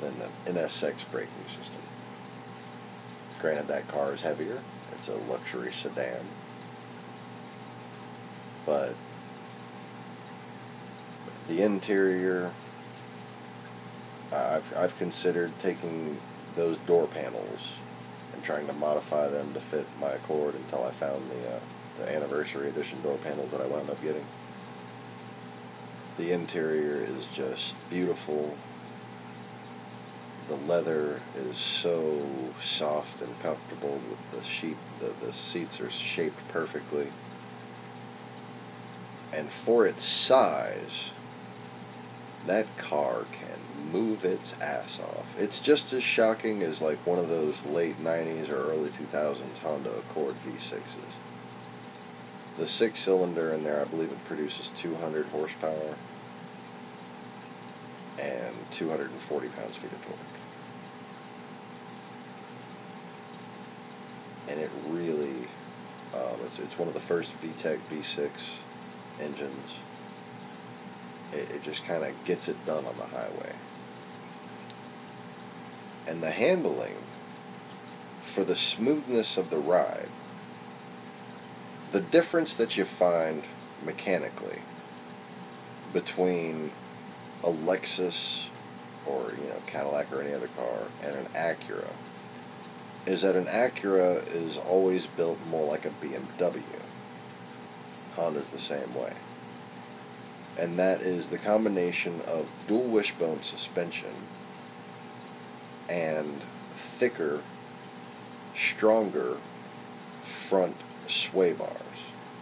than the NSX braking system. Granted, that car is heavier. It's a luxury sedan. But the interior, I've considered taking those door panels and trying to modify them to fit my Accord until I found the anniversary edition door panels that I wound up getting. The interior is just beautiful. The leather is so soft and comfortable. The seats are shaped perfectly. And for its size, that car can move its ass off. It's just as shocking as like one of those late 90s or early 2000s Honda Accord V6s. The 6-cylinder in there, I believe it produces 200 horsepower and 240 pounds-feet of torque. And it really, it's one of the first VTEC V6 engines. It just kind of gets it done on the highway. And the handling, for the smoothness of the ride, the difference that you find mechanically between a Lexus or Cadillac or any other car and an Acura is that an Acura is always built more like a BMW. Honda's the same way. And that is the combination of dual wishbone suspension and thicker, stronger front sway bars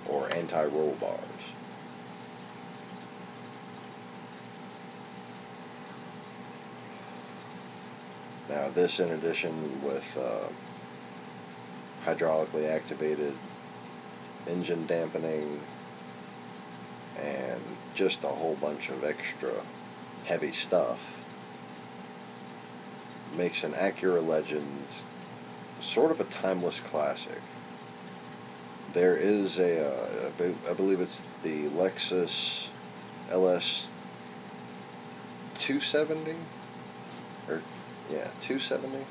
or anti-roll bars. Now this, in addition with hydraulically activated engine dampening and just a whole bunch of extra heavy stuff, makes an Acura Legend sort of a timeless classic. There is I believe it's the Lexus LS 270, or yeah, 270,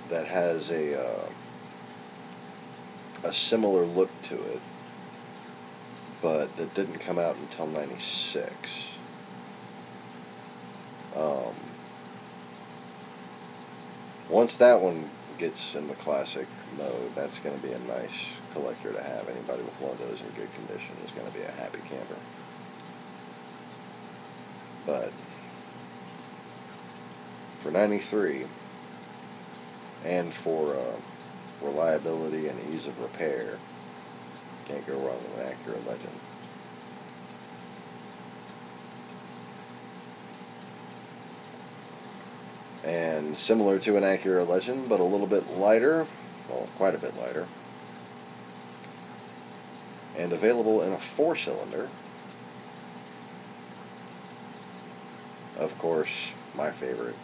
that has a similar look to it, but that didn't come out until 96. Once that one gets in the classic mode, that's going to be a nice collector to have. Anybody with one of those in good condition is going to be a happy camper. But for 93, and for reliability and ease of repair, can't go wrong with an Acura Legend. And similar to an Acura Legend, but a little bit lighter, well, quite a bit lighter, and available in a 4-cylinder. Of course, my favorite,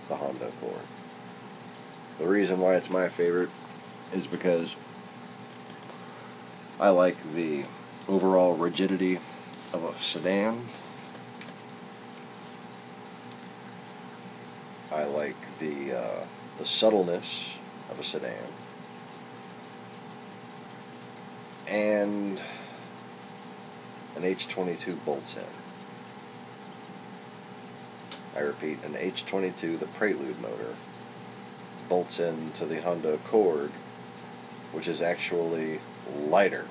the Honda Accord. The reason why it's my favorite is because I like the overall rigidity of a sedan. I like the subtleness of a sedan, and an H22 bolts in. I repeat, an H22, the Prelude motor, bolts into the Honda Accord, which is actually lighter.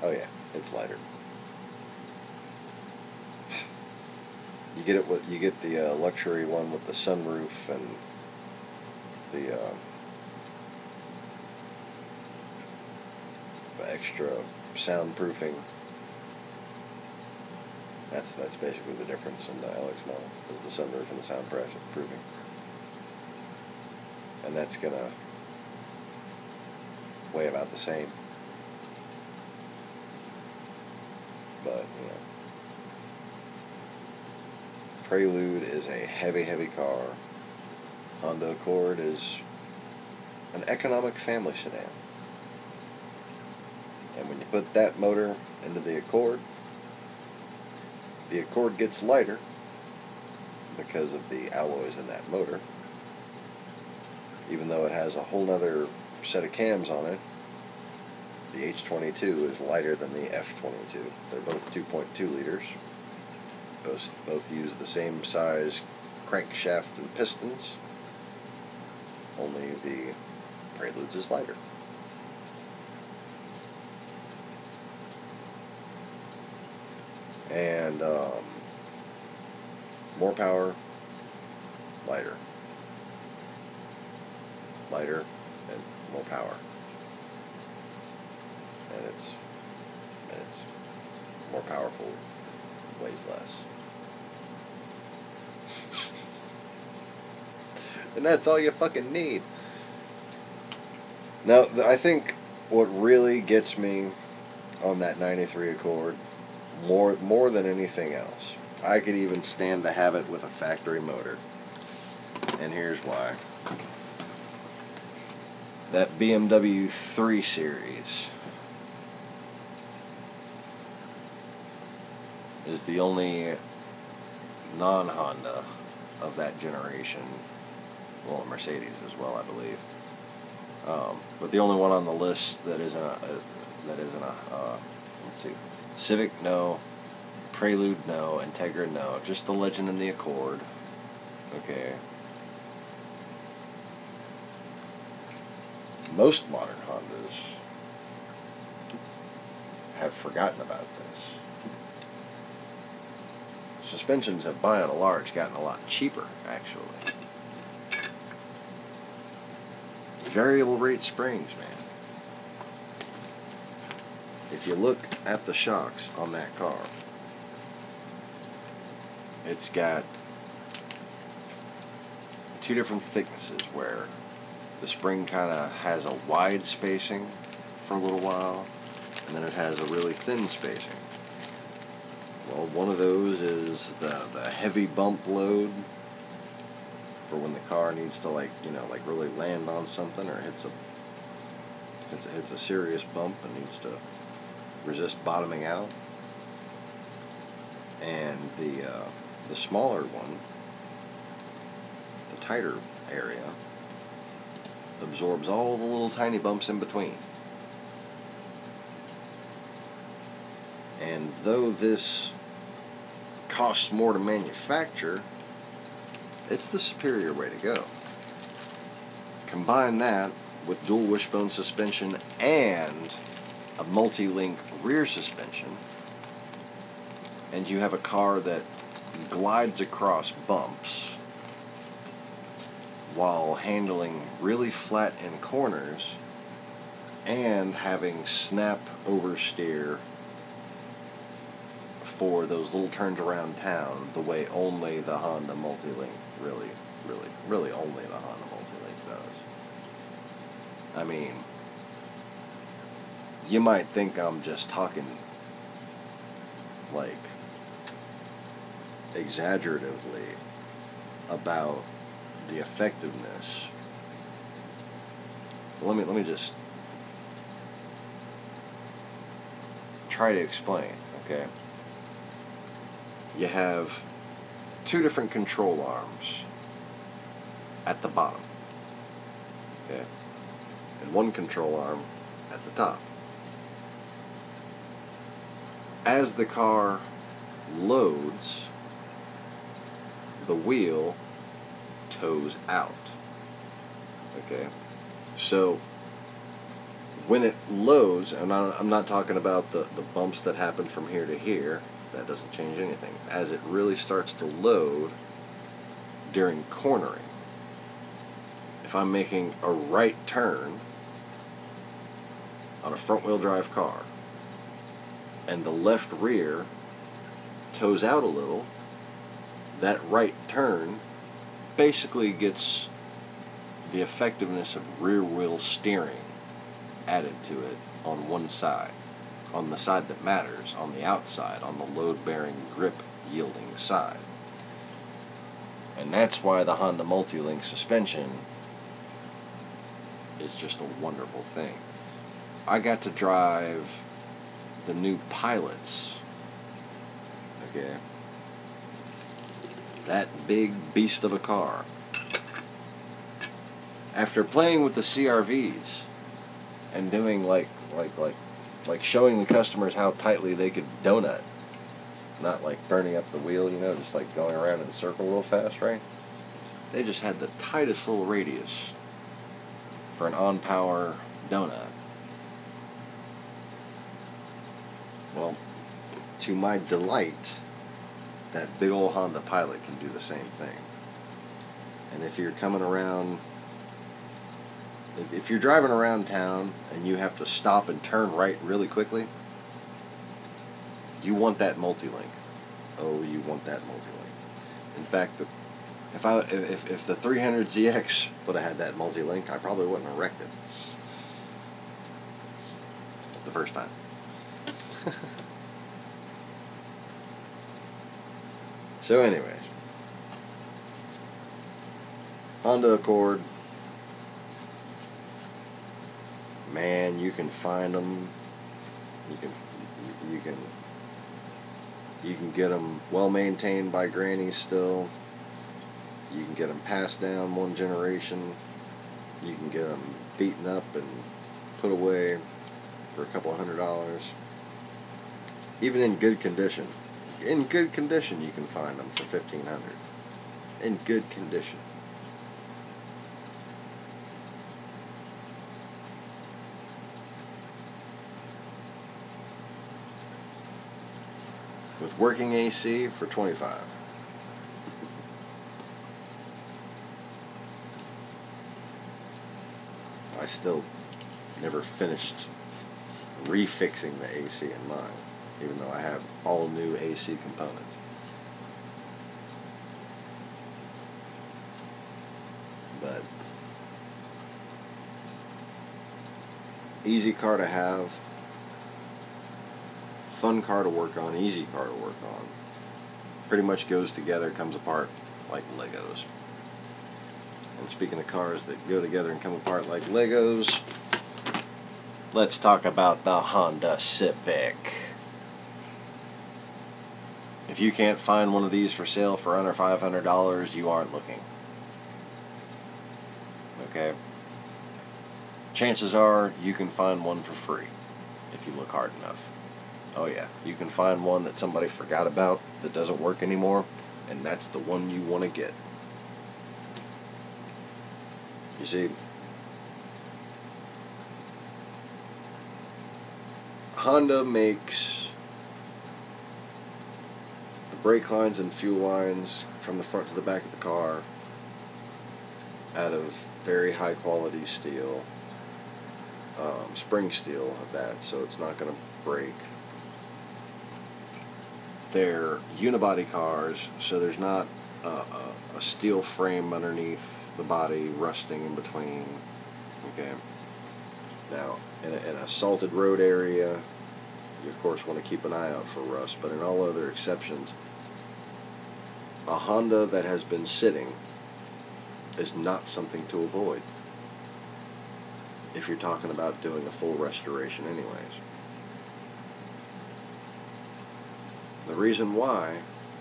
Oh yeah, it's lighter. You get the luxury one with the sunroof and the extra soundproofing. That's basically the difference in the LX model, is the sunroof and the soundproofing. And that's gonna weigh about the same. But, you know, Prelude is a heavy car. Honda Accord is an economic family sedan. And when you put that motor into the Accord gets lighter because of the alloys in that motor. Even though it has a whole nother set of cams on it, the H22 is lighter than the F22. They're both 2.2 liters. Both use the same size crankshaft and pistons, only the Prelude's is lighter. And more power, lighter. Lighter and more power. And it's more powerful, weighs less. And that's all you fucking need. Now, I think what really gets me on that 93 Accord, more than anything else, I could even stand to have it with a factory motor. And here's why. That BMW 3 Series is the only non-Honda of that generation. Well, a Mercedes as well, I believe. But the only one on the list that isn't a let's see, Civic, no. Prelude, no. Integra, no. Just the Legend and the Accord. Okay. Most modern Hondas have forgotten about this. Suspensions have, by and large, gotten a lot cheaper, actually. Variable rate springs, man. If you look at the shocks on that car, it's got two different thicknesses where the spring kind of has a wide spacing for a little while, and then it has a really thin spacing. Well, one of those is the heavy bump load for when the car needs to, like really land on something, or hits a serious bump and needs to resist bottoming out. And the smaller one, the tighter area, absorbs all the little tiny bumps in between. And though this costs more to manufacture, it's the superior way to go. Combine that with dual wishbone suspension and a multi-link rear suspension, and you have a car that glides across bumps while handling really flat in corners and having snap oversteer for those little turns around town the way only the Honda Multi-Link really only the Honda Multi-Link does. I mean, you might think I'm just talking like exaggeratively about the effectiveness. Let me just try to explain, okay? You have two different control arms at the bottom, okay? And one control arm at the top. As the car loads, the wheel toes out, okay? So when it loads, and I'm not talking about the bumps that happen from here to here, that doesn't change anything. As it really starts to load during cornering, if I'm making a right turn on a front-wheel drive car and the left rear toes out a little, that right turn basically gets the effectiveness of rear wheel steering added to it on one side, on the side that matters, on the outside, on the load-bearing, grip-yielding side. And that's why the Honda Multi-Link suspension is just a wonderful thing. I got to drive the new Pilots, okay? That big beast of a car. After playing with the CRVs and doing like showing the customers how tightly they could donut, not like burning up the wheel, you know, just like going around in a circle real fast, right? They just had the tightest little radius for an on-power donut. Well, to my delight, that big old Honda Pilot can do the same thing. And if you're coming around, if you're driving around town and you have to stop and turn right really quickly, you want that multi-link. Oh, you want that multi-link. In fact, if the 300ZX would have had that multi-link, I probably wouldn't have wrecked it the first time. So anyways, Honda Accord, man, you can find them. You can get them well maintained by grannies still. You can get them passed down one generation. You can get them beaten up and put away for a couple $100. Even in good condition. In good condition, you can find them for $1,500. In good condition. With working AC for $25. I still never finished refixing the AC in mine, even though I have all new AC components. But easy car to have, fun car to work on, easy car to work on. Pretty much goes together, comes apart like Legos. And speaking of cars that go together and come apart like Legos, let's talk about the Honda Civic. If you can't find one of these for sale for under $500, you aren't looking. Okay? Chances are you can find one for free if you look hard enough. Oh yeah, you can find one that somebody forgot about that doesn't work anymore, and that's the one you want to get. You see, Honda makes the brake lines and fuel lines from the front to the back of the car out of very high quality steel, spring steel at that, so it's not going to break. They're unibody cars, so there's not a steel frame underneath the body rusting in between. Okay. Now, in a salted road area, you of course want to keep an eye out for rust, but in all other exceptions, a Honda that has been sitting is not something to avoid if you're talking about doing a full restoration anyways. The reason why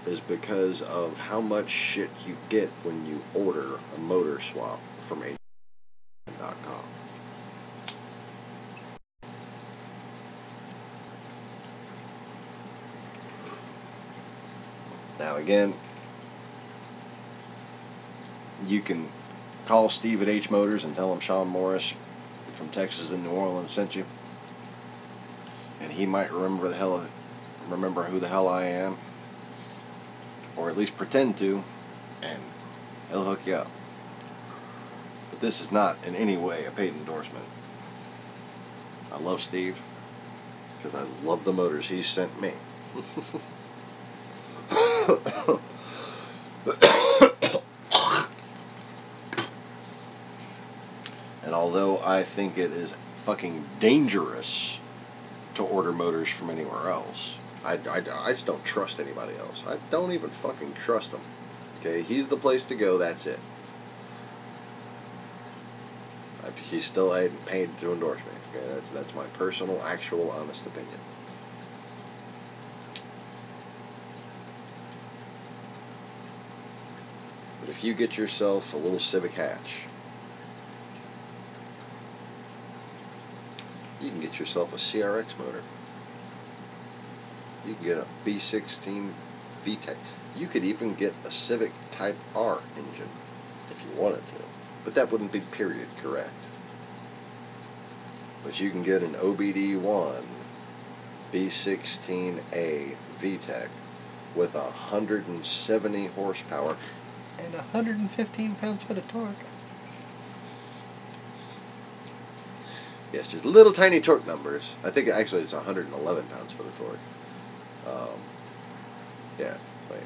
is because of how much shit you get when you order a motor swap from HAGERTY.com. Now again, you can call Steve at H Motors and tell him Sean Morris from Texas and New Orleans sent you, and he might remember who the hell I am, or at least pretend to, and he'll hook you up. But this is not in any way a paid endorsement. I love Steve because I love the motors he sent me. And although I think it is fucking dangerous to order motors from anywhere else, I just don't trust anybody else. I don't even fucking trust him. Okay, he's the place to go, that's it. He's still paid to endorse me. Okay, that's my personal, actual, honest opinion. But if you get yourself a little Civic hatch, you can get yourself a CRX motor. You can get a B16 VTEC. You could even get a Civic Type R engine if you wanted to. But that wouldn't be period correct. But you can get an OBD1 B16A VTEC with 170 horsepower and 115 pounds-foot of torque. Yes, just little tiny torque numbers. I think actually it's 111 pounds-foot of torque. Yeah, wait.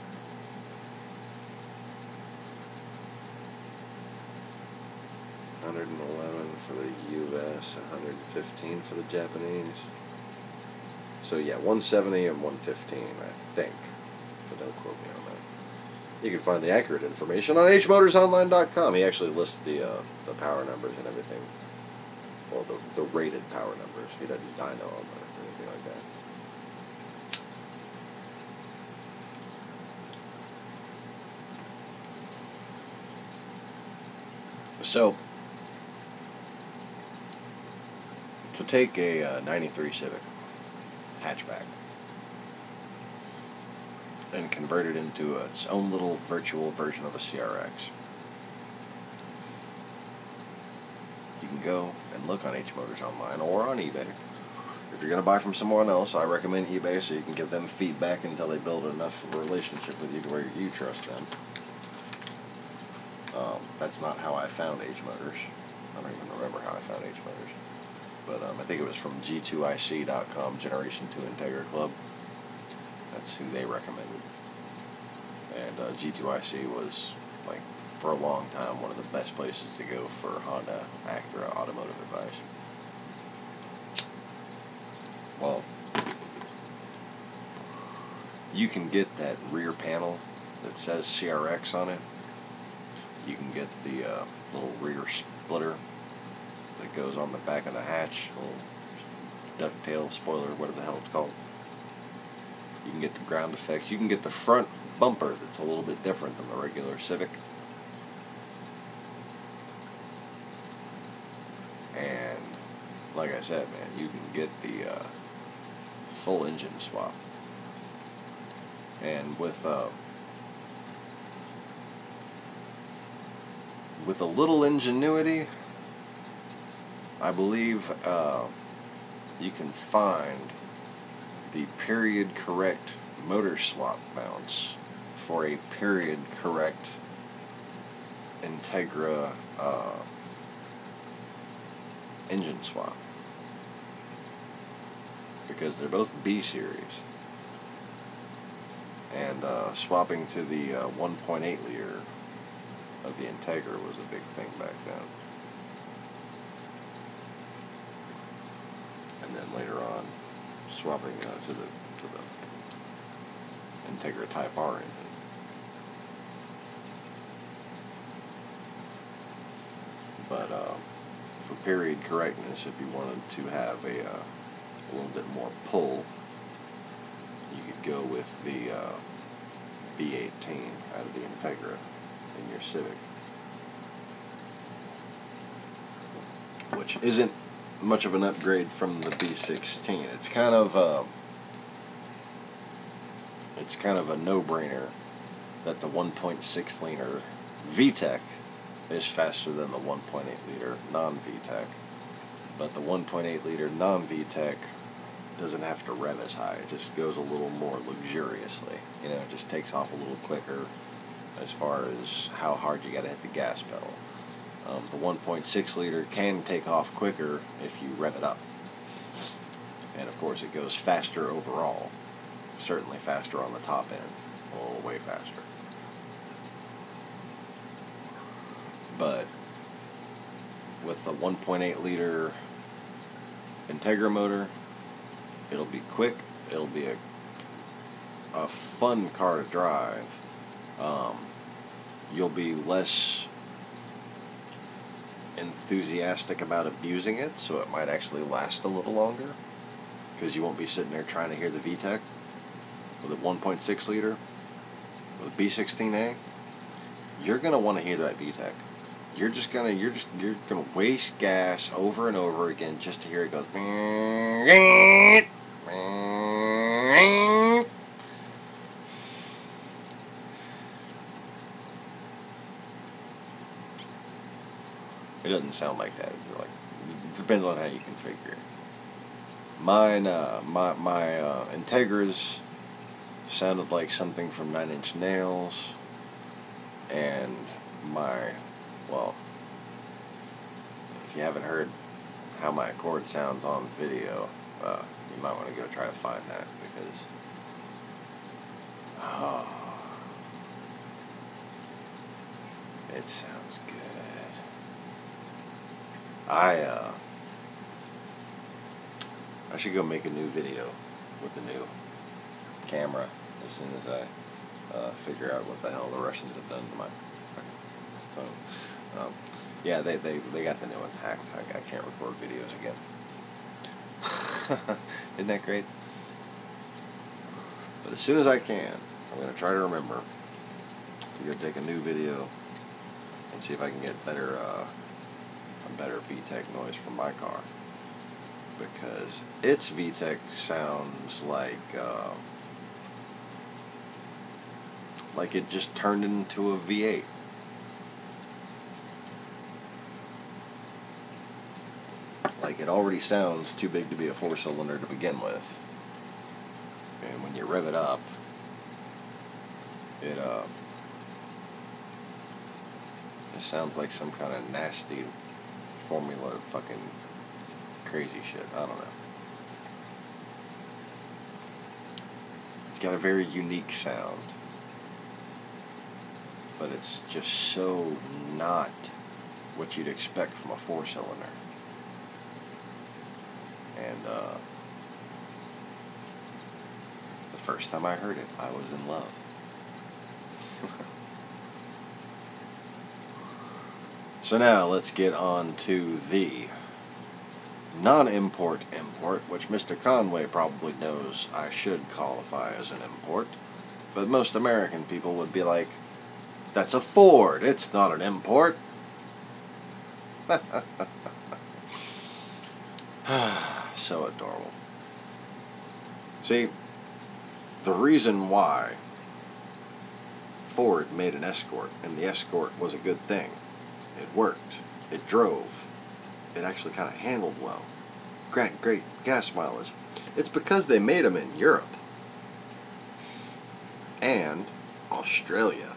$111 for the US, 115 for the Japanese. So yeah, 170 and 115, I think. But don't quote me on that. You can find the accurate information on hmotorsonline.com. He actually lists the power numbers and everything. Well, the rated power numbers. He doesn't dyno them or anything like that. So, to take a 93 Civic hatchback and convert it into its own little virtual version of a CRX, you can go and look on H Motors Online or on eBay. If you're going to buy from someone else, I recommend eBay so you can give them feedback until they build enough of a relationship with you to where you trust them. That's not how I found H Motors. I don't even remember how I found H Motors. But I think it was from G2IC.com, Generation 2 Integra Club. That's who they recommended. And G2IC was, like, for a long time, one of the best places to go for Honda, Acura automotive advice. Well, you can get that rear panel that says CRX on it. You can get the little rear splitter that goes on the back of the hatch, little ducktail spoiler, whatever the hell it's called. You can get the ground effects. You can get the front bumper that's a little bit different than the regular Civic. And like I said, man, you can get the full engine swap. And with a little ingenuity, I believe you can find the period correct motor swap mounts for a period correct Integra engine swap, because they're both B series, and swapping to the 1.8 liter of the Integra was a big thing back then. And then later on, swapping to the Integra Type R engine. But for period correctness, if you wanted to have a little bit more pull, you could go with the B18 out of the Integra in your Civic, which isn't much of an upgrade from the B16. It's kind of a no-brainer that the 1.6 liter VTEC is faster than the 1.8 liter non-VTEC, but the 1.8 liter non-VTEC doesn't have to rev as high. It just goes a little more luxuriously. You know, it just takes off a little quicker as far as how hard you gotta hit the gas pedal. The 1.6 liter can take off quicker if you rev it up. And of course it goes faster overall. Certainly faster on the top end. Oh, way faster. But with the 1.8 liter Integra motor, it'll be quick, it'll be a fun car to drive. You'll be less enthusiastic about abusing it, so it might actually last a little longer, because you won't be sitting there trying to hear the VTEC with a 1.6 liter with a B16A. You're gonna want to hear that VTEC. You're gonna waste gas over and over again just to hear it go. It doesn't sound like that. Like, it depends on how you configure it. Mine, my Integras sounded like something from 9 Inch Nails, and well, if you haven't heard how my Accord sounds on video, you might want to go try to find that, because it sounds good. I should go make a new video with the new camera as soon as I figure out what the hell the Russians have done to my phone. Yeah, they got the new one hacked. I can't record videos again. Isn't that great? But as soon as I can, I'm going to try to remember to go take a new video and see if I can get a better VTEC noise from my car, because its VTEC sounds like it just turned into a V8. Like, it already sounds too big to be a 4-cylinder to begin with, and when you rev it up, it just sounds like some kind of nasty formula fucking crazy shit. I don't know. It's got a very unique sound, but it's just so not what you'd expect from a 4-cylinder. And the first time I heard it, I was in love. So now let's get on to the non-import import, which Mr. Conway probably knows I should qualify as an import, but most American people would be like, that's a Ford, it's not an import. So adorable. See, the reason why Ford made an Escort, and the Escort was a good thing, it worked, it drove, it actually kind of handled well, great gas mileage. It's because they made them in Europe and Australia.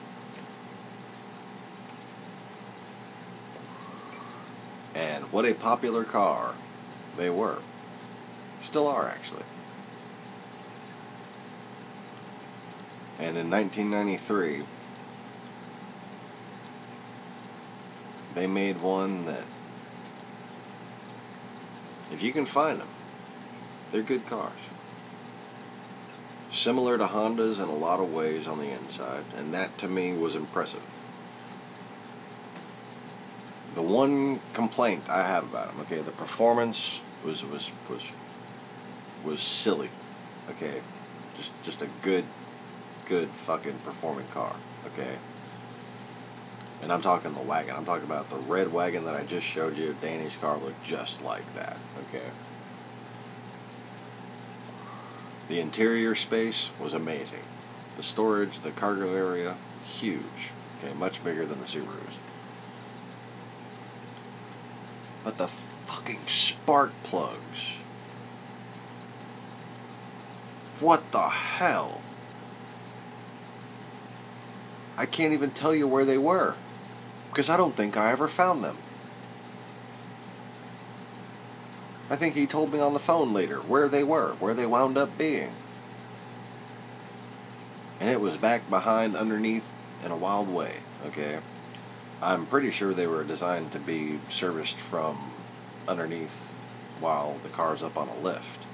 And what a popular car they were. Still are, actually. And in 1993, they made one that, if you can find them, they're good cars. Similar to Hondas in a lot of ways on the inside, and that to me was impressive. The one complaint I have about them, okay, the performance was silly. Okay, just a good fucking performing car. Okay. And I'm talking the wagon. I'm talking about the red wagon that I just showed you. Danny's car looked just like that. Okay. The interior space was amazing. The storage, the cargo area, huge. Okay, much bigger than the Subarus. But the fucking spark plugs. What the hell? I can't even tell you where they were, because I don't think I ever found them. I think he told me on the phone later where they were, where they wound up being. And it was back behind underneath in a wild way, okay? I'm pretty sure they were designed to be serviced from underneath while the car's up on a lift.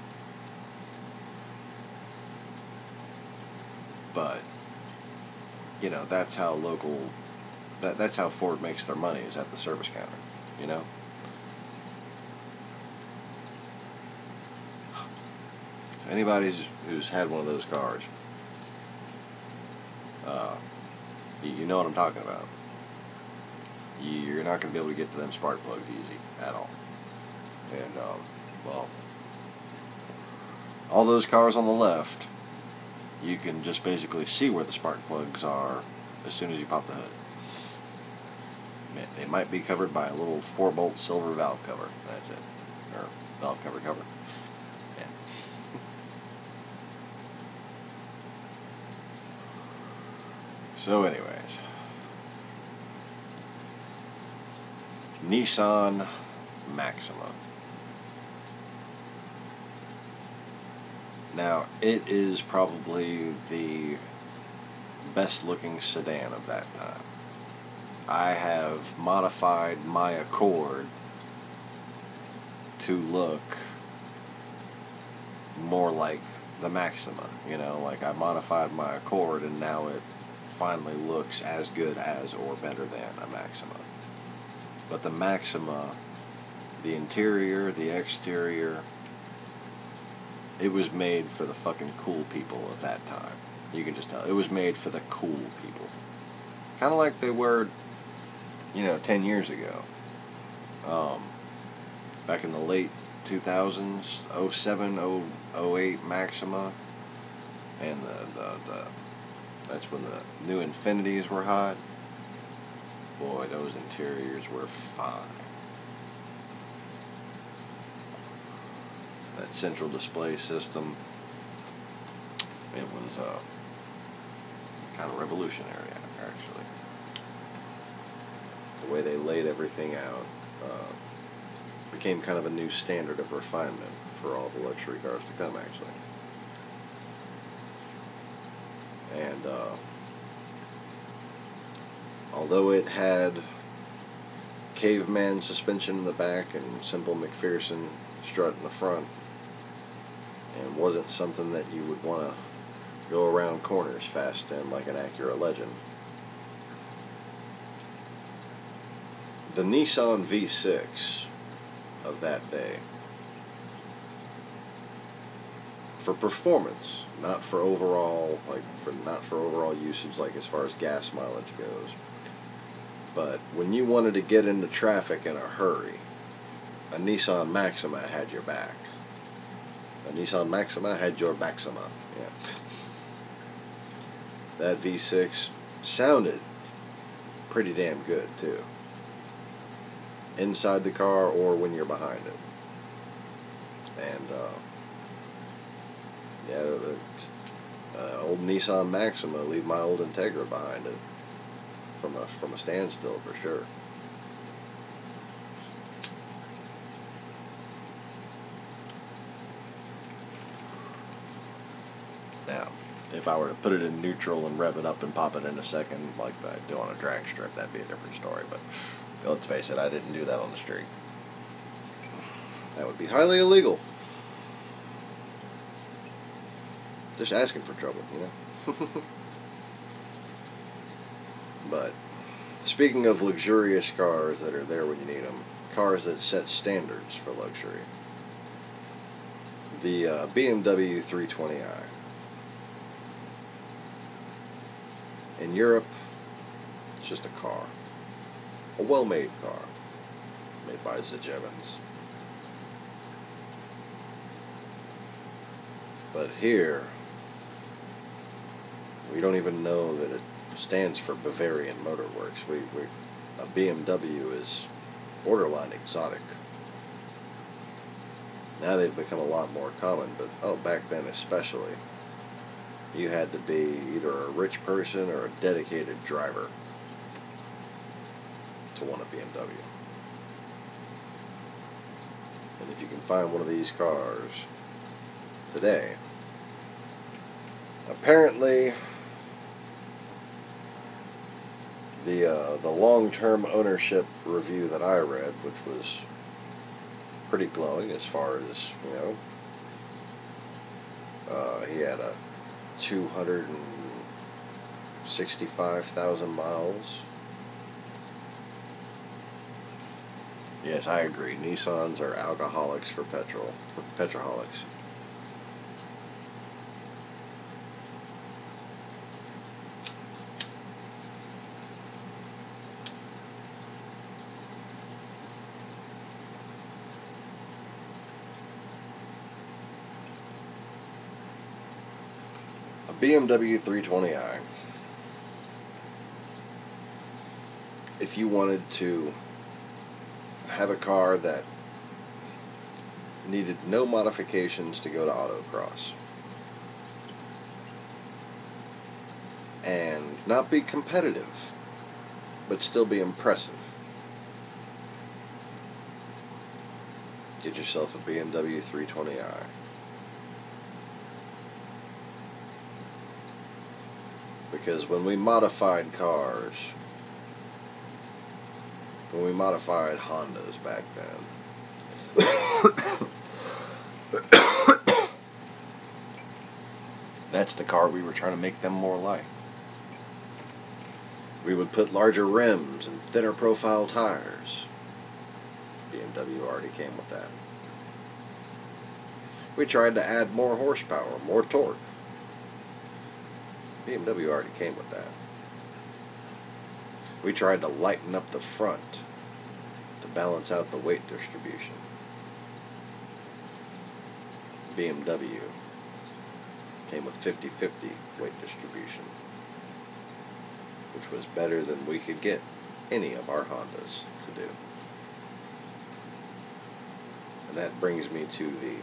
But, you know, that's how that's how Ford makes their money, is at the service counter, you know? Anybody who's had one of those cars, you know what I'm talking about. You're not going to be able to get to them spark plugs easy at all. And, well, all those cars on the left, you can just basically see where the spark plugs are as soon as you pop the hood. They might be covered by a little 4-bolt silver valve cover. That's it. Or valve cover. Yeah. So anyways, Nissan Maxima. Now, it is probably the best looking sedan of that time. I have modified my Accord to look more like the Maxima, you know, like I modified my Accord and now it finally looks as good as or better than a Maxima. But the Maxima, the interior, the exterior, it was made for the fucking cool people of that time. You can just tell. It was made for the cool people. Kind of like they were, you know, 10 years ago. Back in the late 2000s, 07, 08 Maxima. And that's when the new Infinities were hot. Boy, those interiors were fine. That central display system, it was kind of revolutionary, actually. The way they laid everything out became kind of a new standard of refinement for all the luxury cars to come, actually. And although it had caveman suspension in the back and simple McPherson strut in the front, and wasn't something that you would want to go around corners fast in like an Acura Legend, the Nissan V6 of that day, for performance, not for overall, not for overall usage, like as far as gas mileage goes, but when you wanted to get into traffic in a hurry, a Nissan Maxima had your back. A Nissan Maxima had your Maxima. Yeah. That V6 sounded pretty damn good too, inside the car or when you're behind it. And yeah, old Nissan Maxima, leave my old Integra behind it from a standstill for sure. Now, if I were to put it in neutral and rev it up and pop it in a second, like I do on a drag strip, that'd be a different story. But let's face it, I didn't do that on the street. That would be highly illegal. Just asking for trouble, you know? But speaking of luxurious cars that are there when you need them, cars that set standards for luxury, the BMW 320i. In Europe, it's just a car. A well-made car. Made by Zajevans. But here, we don't even know that it stands for Bavarian Motor Works. A BMW is borderline exotic. Now they've become a lot more common, but back then especially, you had to be either a rich person or a dedicated driver to want a BMW. And if you can find one of these cars today, apparently the long-term ownership review that I read, which was pretty glowing as far as, you know, he had a 265,000 miles. Yes, I agree. Nissans are alcoholics for petrol. Petroholics. A BMW 320i. If you wanted to have a car that needed no modifications to go to autocross and not be competitive but still be impressive, get yourself a BMW 320i. Because when we modified cars, when we modified Hondas back then, that's the car we were trying to make them more like. We would put larger rims and thinner profile tires. BMW already came with that. We tried to add more horsepower, more torque. BMW already came with that. We tried to lighten up the front to balance out the weight distribution. BMW came with 50-50 weight distribution, which was better than we could get any of our Hondas to do. And that brings me to the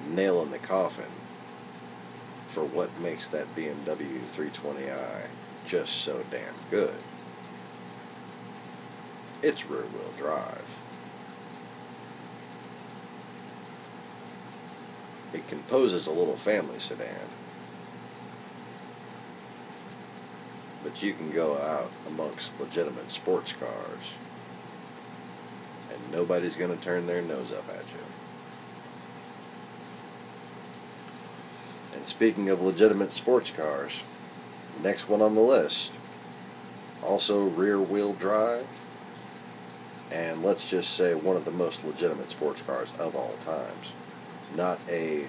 nail in the coffin for what makes that BMW 320i just so damn good. It's rear-wheel drive. It composes a little family sedan, but you can go out amongst legitimate sports cars and nobody's going to turn their nose up at you. And speaking of legitimate sports cars, the next one on the list, also rear-wheel drive, and let's just say one of the most legitimate sports cars of all times. Not a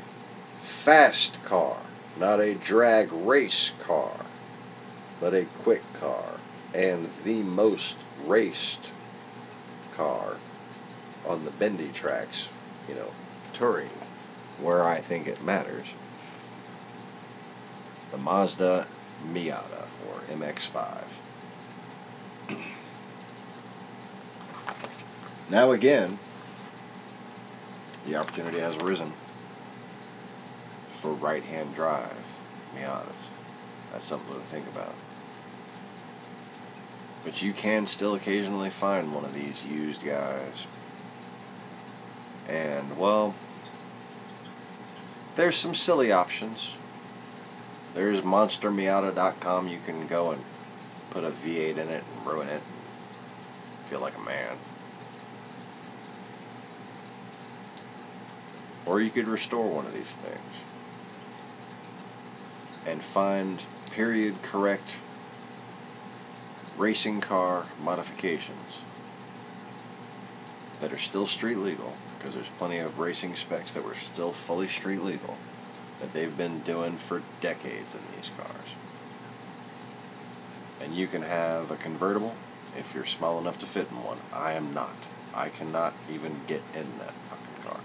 fast car, not a drag race car, but a quick car, and the most raced car on the bendy tracks, you know, touring, where I think it matters. The Mazda Miata, or MX-5. Now again, the opportunity has arisen for right-hand drive Miatas. That's something to think about. But you can still occasionally find one of these used guys. And, well, there's some silly options. There's monstermiata.com. You can go and put a V8 in it and ruin it and feel like a man. Or you could restore one of these things and find period correct racing car modifications that are still street legal, because there's plenty of racing specs that were still fully street legal that they've been doing for decades in these cars. And you can have a convertible if you're small enough to fit in one. I am not. I cannot even get in that fucking car.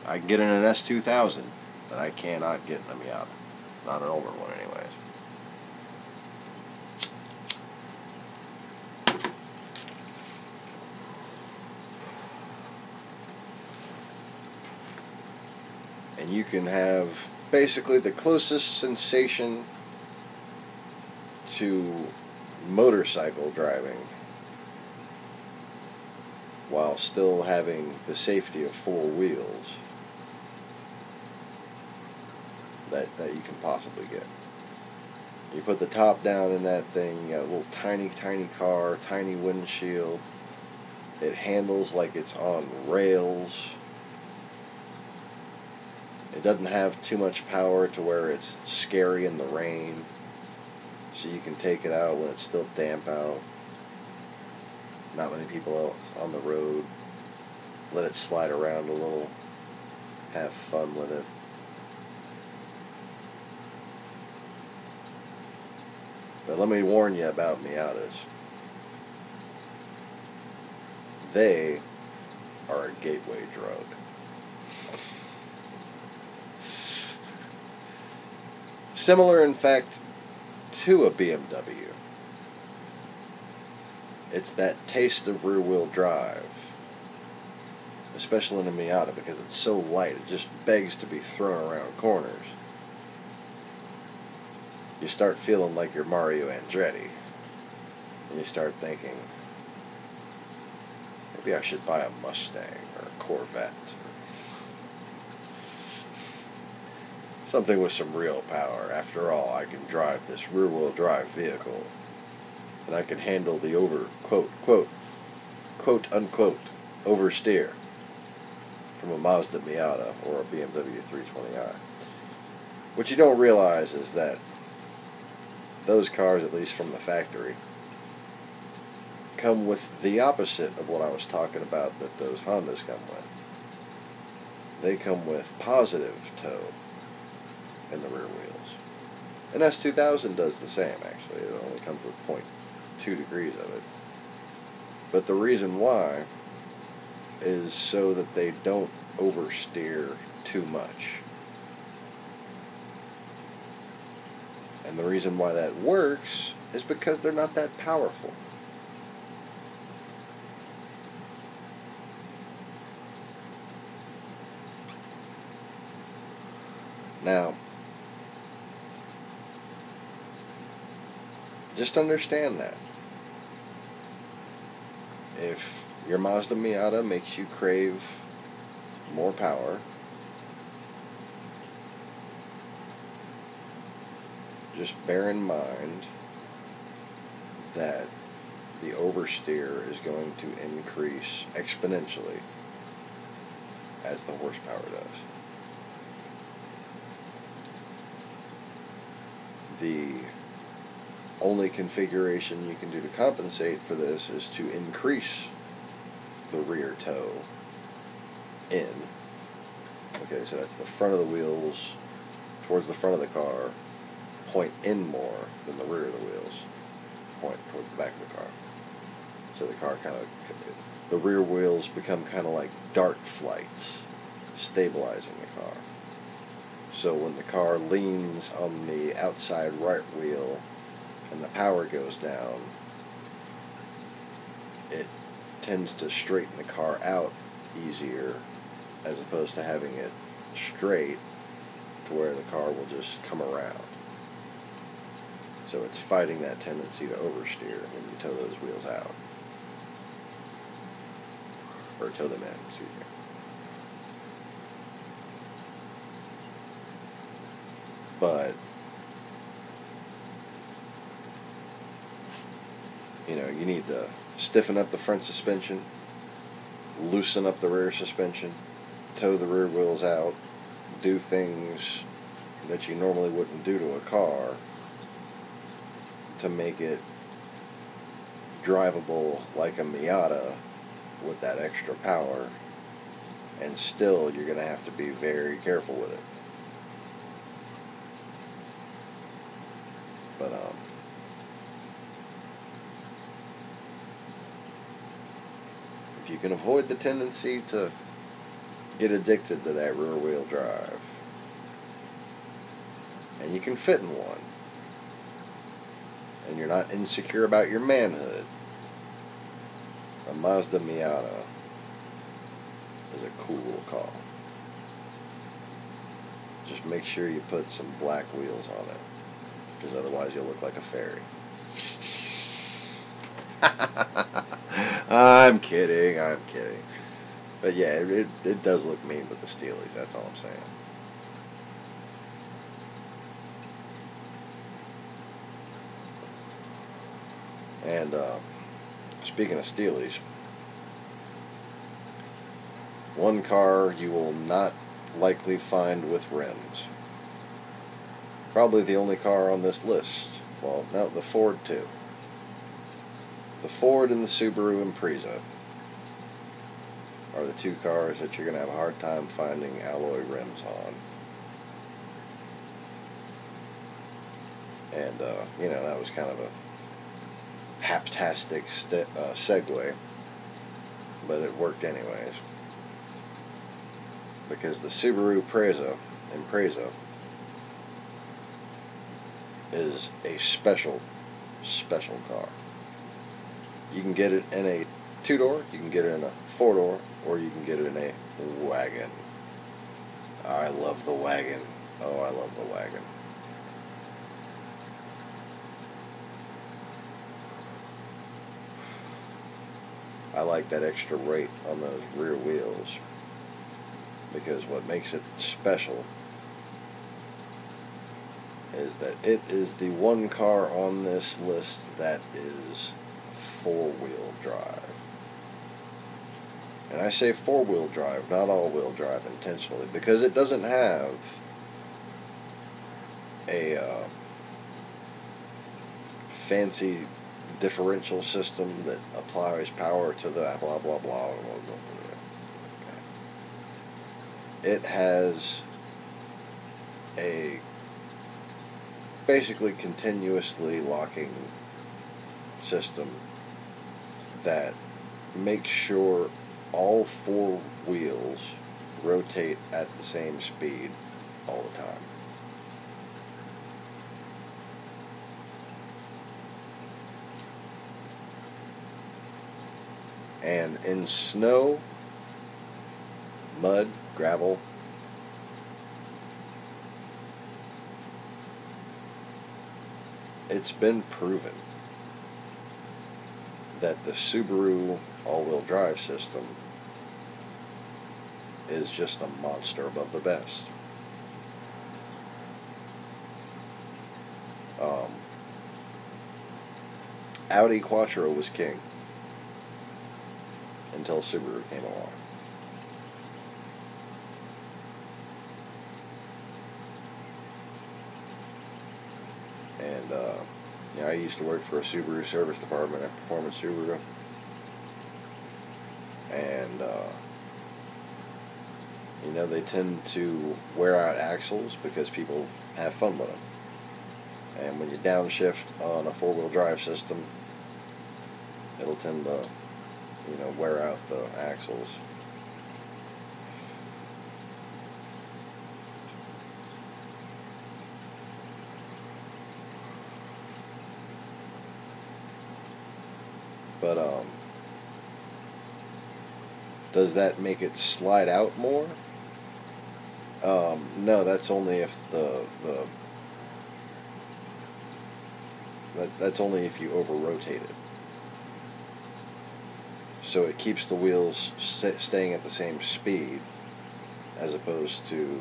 I can get in an S2000, but I cannot get in a Miata. Not an older one anyways. And you can have basically the closest sensation to motorcycle driving while still having the safety of four wheels that you can possibly get. You put the top down in that thing, you got a little tiny car, tiny windshield. It handles like it's on rails. It doesn't have too much power to where it's scary in the rain, so you can take it out when it's still damp out. Not many people out on the road. Let it slide around a little. Have fun with it. But let me warn you about Miatas. They are a gateway drug. Similar, in fact, to a BMW. It's that taste of rear-wheel drive, especially in a Miata, because it's so light, it just begs to be thrown around corners. You start feeling like you're Mario Andretti, and you start thinking, maybe I should buy a Mustang or a Corvette. Something with some real power. After all, I can drive this rear-wheel drive vehicle, and I can handle the quote unquote, oversteer from a Mazda Miata or a BMW 320i. What you don't realize is that those cars, at least from the factory, come with the opposite of what I was talking about that those Hondas come with. They come with positive tow in the rear wheels. An S2000 does the same, actually. It only comes with 0.2 degrees of it. But the reason why is so that they don't oversteer too much. And the reason why that works is because they're not that powerful. Now, just understand that. If your Mazda Miata makes you crave more power, just bear in mind that the oversteer is going to increase exponentially as the horsepower does. The only configuration you can do to compensate for this is to increase the rear toe in. Okay, so that's the front of the wheels towards the front of the car, point in more than the rear of the wheels point towards the back of the car. So the car the rear wheels become kind of like dart flights, stabilizing the car. So when the car leans on the outside right wheel and the power goes down, it tends to straighten the car out easier as opposed to having it straight to where the car will just come around. So it's fighting that tendency to oversteer when you tow those wheels out. Or tow them in, excuse me. But, you know, you need to stiffen up the front suspension, loosen up the rear suspension, tow the rear wheels out, do things that you normally wouldn't do to a car to make it drivable like a Miata with that extra power, and still you're going to have to be very careful with it. But if you can avoid the tendency to get addicted to that rear wheel drive, and you can fit in one, and you're not insecure about your manhood, a Mazda Miata is a cool little car. Just make sure you put some black wheels on it, because otherwise you'll look like a fairy. I'm kidding. But yeah, it does look mean with the Steelies, that's all I'm saying. And speaking of Steelies, one car you will not likely find with rims. Probably the only car on this list. Well, no, the Ford too. The Ford and the Subaru Impreza are the two cars that you're going to have a hard time finding alloy rims on. And, you know, that was kind of a haptastic segue, but it worked anyways. Because the Subaru Impreza is a special car. You can get it in a 2-door, you can get it in a 4-door, or you can get it in a wagon. I love the wagon. Oh, I love the wagon. I like that extra weight on those rear wheels, because what makes it special is that it is the one car on this list that is 4-wheel drive. And I say 4-wheel drive, not all-wheel drive intentionally, because it doesn't have a fancy differential system that applies power to the blah blah blah. It has a basically continuously locking system that makes sure all 4 wheels rotate at the same speed all the time. And in snow, mud, gravel, it's been proven that the Subaru all-wheel drive system is just a monster above the best. Audi Quattro was king until Subaru came along. And you know, I used to work for a Subaru service department at Performance Subaru, and you know, they tend to wear out axles because people have fun with them. And when you downshift on a 4-wheel drive system, it'll tend to, you know, wear out the axles. But Does that make it slide out more? No, that's only if that's only if you over rotate it. So it keeps the wheels staying at the same speed, as opposed to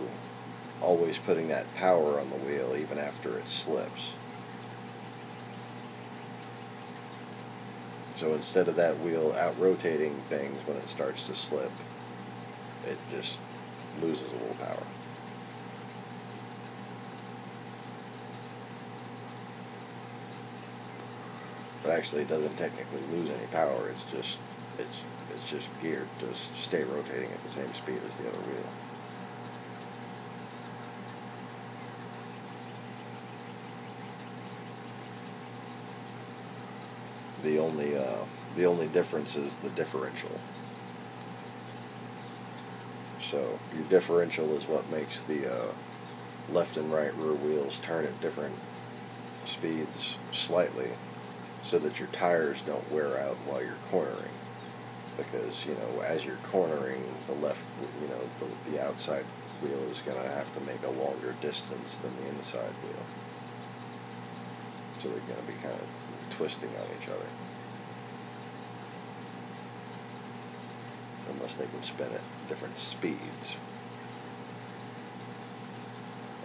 always putting that power on the wheel even after it slips. So instead of that wheel out-rotating things when it starts to slip, it just loses a little power. But actually it doesn't technically lose any power, it's just geared to stay rotating at the same speed as the other wheel. The only difference is the differential. So your differential is what makes the left and right rear wheels turn at different speeds slightly, so that your tires don't wear out while you're cornering. Because, you know, as you're cornering, the left, you know, the outside wheel is going to have to make a longer distance than the inside wheel. So they're going to be kind of twisting on each other. Unless they can spin at different speeds.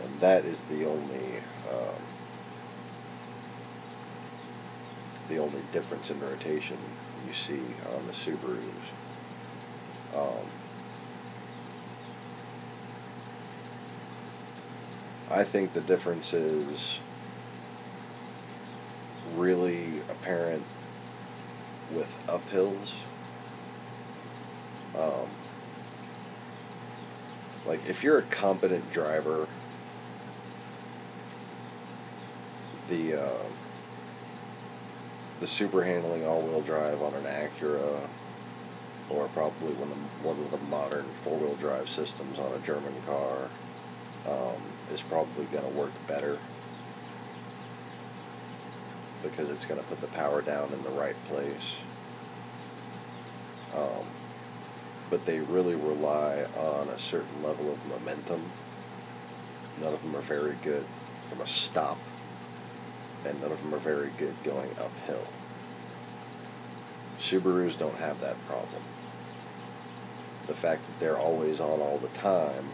And that is the only difference in rotation you see on the Subarus. I think the difference is really apparent with uphills. Like if you're a competent driver, the super handling all-wheel drive on an Acura, or probably one of the modern four-wheel drive systems on a German car, is probably going to work better, because it's going to put the power down in the right place. But they really rely on a certain level of momentum. None of them are very good from a stop, and none of them are very good going uphill. Subarus don't have that problem. The fact that they're always on all the time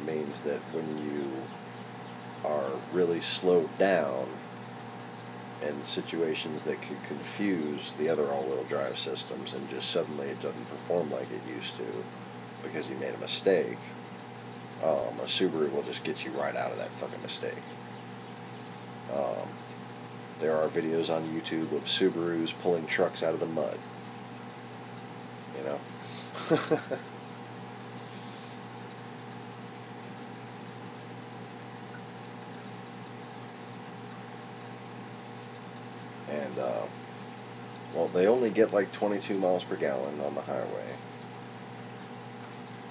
means that when you are really slowed down in situations that could confuse the other all-wheel drive systems, and just suddenly it doesn't perform like it used to because you made a mistake, a Subaru will just get you right out of that fucking mistake. There are videos on YouTube of Subarus pulling trucks out of the mud. You know? And, well, they only get like 22 miles per gallon on the highway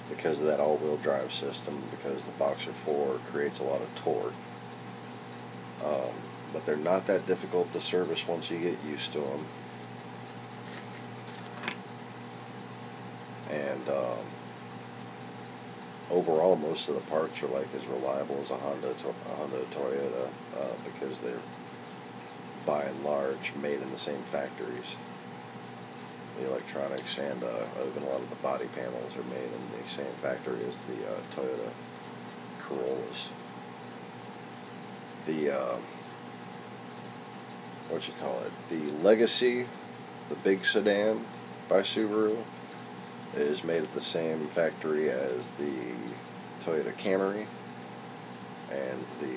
because of that all-wheel drive system, because the Boxer 4 creates a lot of torque. But they're not that difficult to service once you get used to them. And overall, most of the parts are like as reliable as a Honda Toyota, because they're by and large made in the same factories. The electronics and even a lot of the body panels are made in the same factory as the Toyota Corollas. The the Legacy, the big sedan by Subaru, is made at the same factory as the Toyota Camry, and the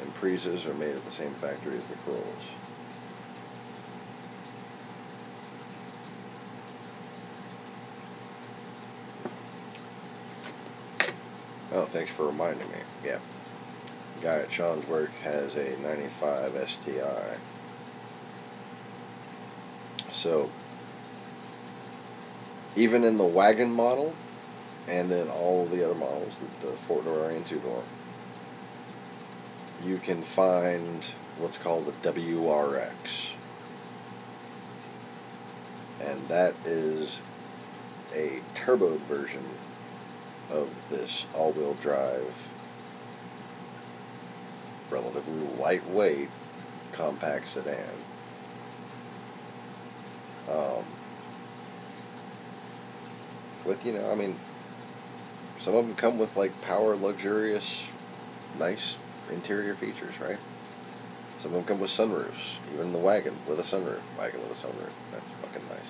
Imprezas are made at the same factory as the Corollas. Oh, thanks for reminding me. Yeah. The guy at Sean's work has a 95 STI. So, even in the wagon model, and in all the other models, the 4-door and 2-door, you can find what's called a WRX. And that is a turboed version of this all-wheel drive, relatively lightweight, compact sedan. With, you know, I mean, some of them come with like power, luxurious, nice interior features, right? Some of them come with sunroofs, even the wagon with a sunroof. Wagon with a sunroof. That's fucking nice.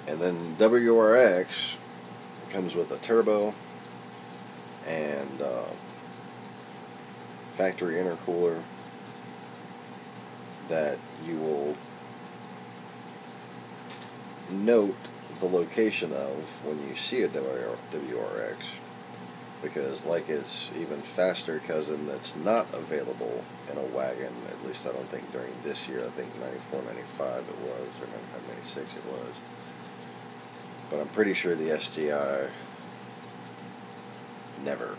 And then WRX comes with a turbo and factory intercooler that you will note the location of when you see a WRX, because like its even faster cousin that's not available in a wagon, at least I don't think during this year, I think 94, 95 it was, or 95, 96 it was, but I'm pretty sure the STI never,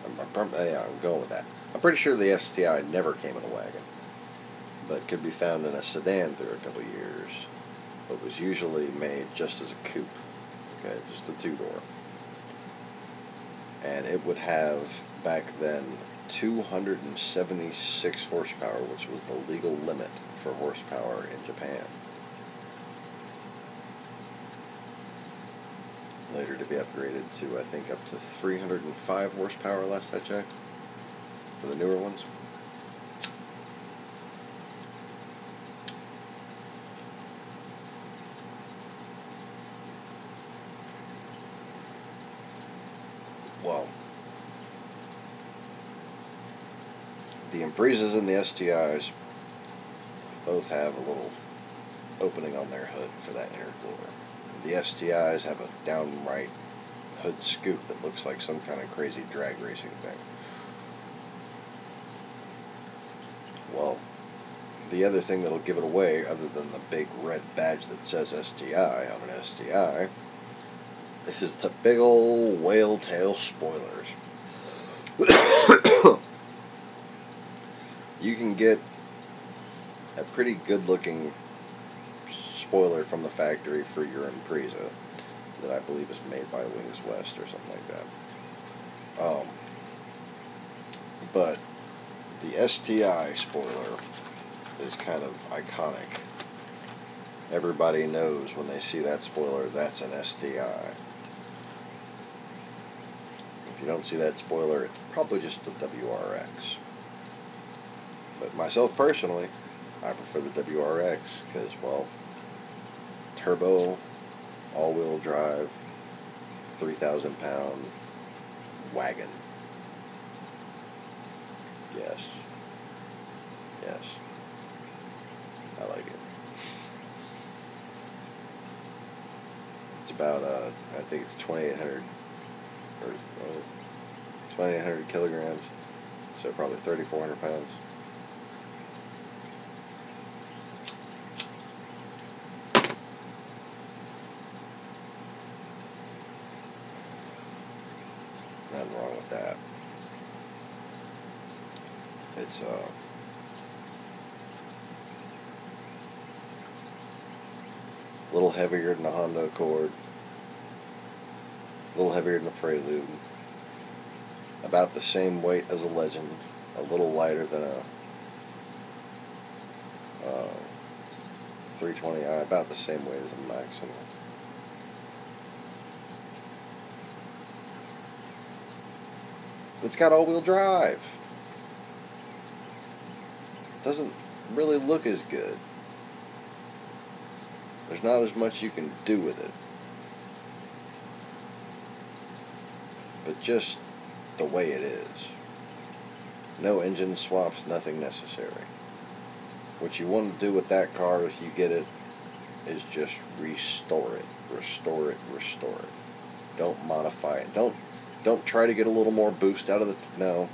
yeah, I'm going with that. I'm pretty sure the STI never came in a wagon, but could be found in a sedan through a couple years. But was usually made just as a coupe, okay, just a two-door. And it would have, back then, 276 horsepower, which was the legal limit for horsepower in Japan. Later to be upgraded to, I think, up to 305 horsepower last I checked, for the newer ones. Well, the Imprezas and the STIs both have a little opening on their hood for that intercooler. The STIs have a downright hood scoop that looks like some kind of crazy drag racing thing. Well, the other thing that'll give it away, other than the big red badge that says STI on an STI, is the big old whale tail spoilers. You can get a pretty good looking spoiler from the factory for your Impreza that I believe is made by Wings West or something like that. But the STI spoiler is kind of iconic. Everybody knows when they see that spoiler, that's an STI. If you don't see that spoiler, it's probably just a WRX. But myself personally, I prefer the WRX because, well, turbo, all-wheel drive, 3,000-pound wagon. Yes. Yes. I like it. It's about, I think it's 2,800, or 2,800 kilograms, so probably 3,400 pounds. Nothing wrong with that. It's a little heavier than a Honda Accord, a little heavier than a Prelude, about the same weight as a Legend, a little lighter than a 320i, about the same weight as a Maxima. It's got all-wheel drive. Doesn't really look as good. There's not as much you can do with it. But just the way it is. No engine swaps, nothing necessary. What you want to do with that car if you get it is just restore it. Restore it, restore it. Don't modify it. Don't try to get a little more boost out of the... No.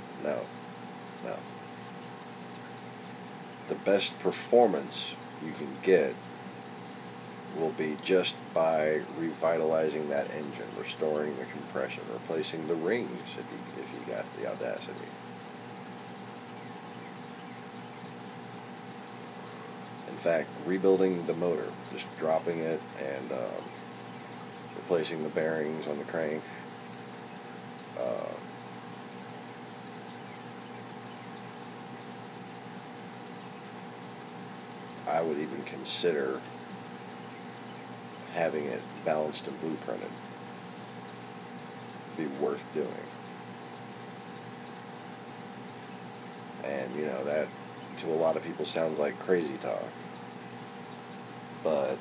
The best performance you can get will be just by revitalizing that engine, restoring the compression, replacing the rings if you got the audacity. fact, rebuilding the motor, just dropping it and replacing the bearings on the crank. I would even consider having it balanced and blueprinted. Be worth doing. And you know, that to a lot of people sounds like crazy talk, but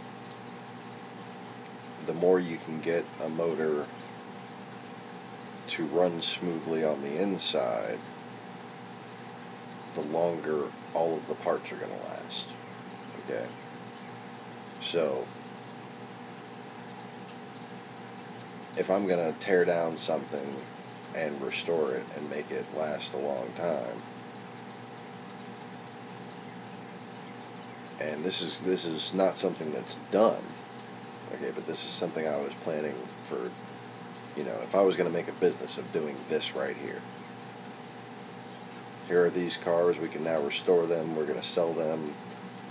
the more you can get a motor to run smoothly on the inside, the longer all of the parts are going to last. Okay, so if I'm going to tear down something and restore it and make it last a long time, and this is not something that's done, okay, but this is something I was planning for, you know, if I was going to make a business of doing this right here. Here are these cars, we can now restore them, we're going to sell them,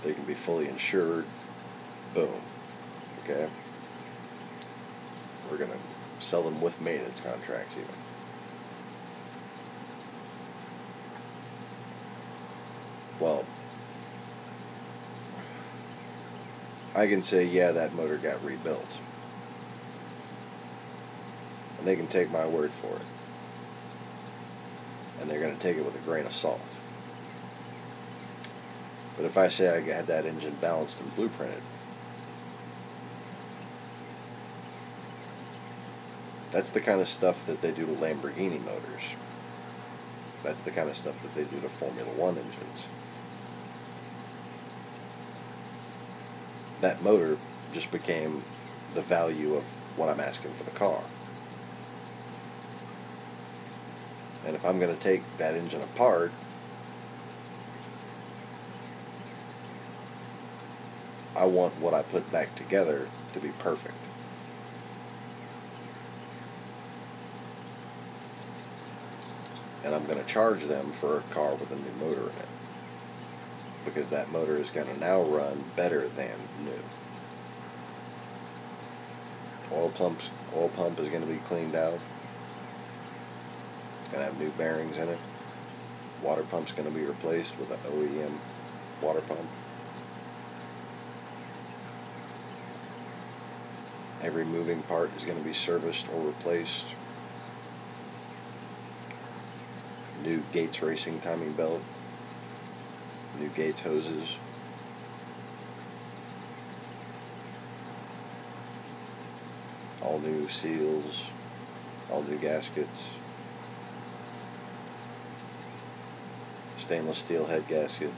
they can be fully insured, boom, okay? We're going to sell them with maintenance contracts even. Well, I can say, yeah, that motor got rebuilt. And they can take my word for it. And they're going to take it with a grain of salt. But if I say I had that engine balanced and blueprinted, that's the kind of stuff that they do to Lamborghini motors. That's the kind of stuff that they do to Formula One engines. That motor just became the value of what I'm asking for the car. And if I'm going to take that engine apart, I want what I put back together to be perfect. And I'm going to charge them for a car with a new motor in it, because that motor is going to now run better than new. Oil pump is going to be cleaned out. It's going to have new bearings in it. Water pump's going to be replaced with an OEM water pump. Every moving part is going to be serviced or replaced. New Gates racing timing belt. New Gates hoses. All new seals. All new gaskets. Stainless steel head gasket.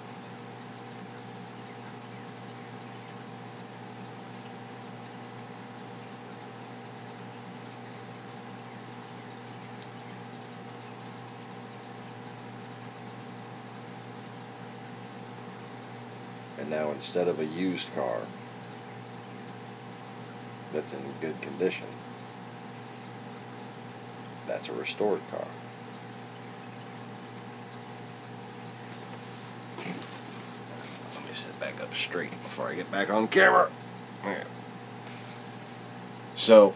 And now, instead of a used car that's in good condition, that's a restored car. Let me sit back up straight before I get back on camera. Okay. So,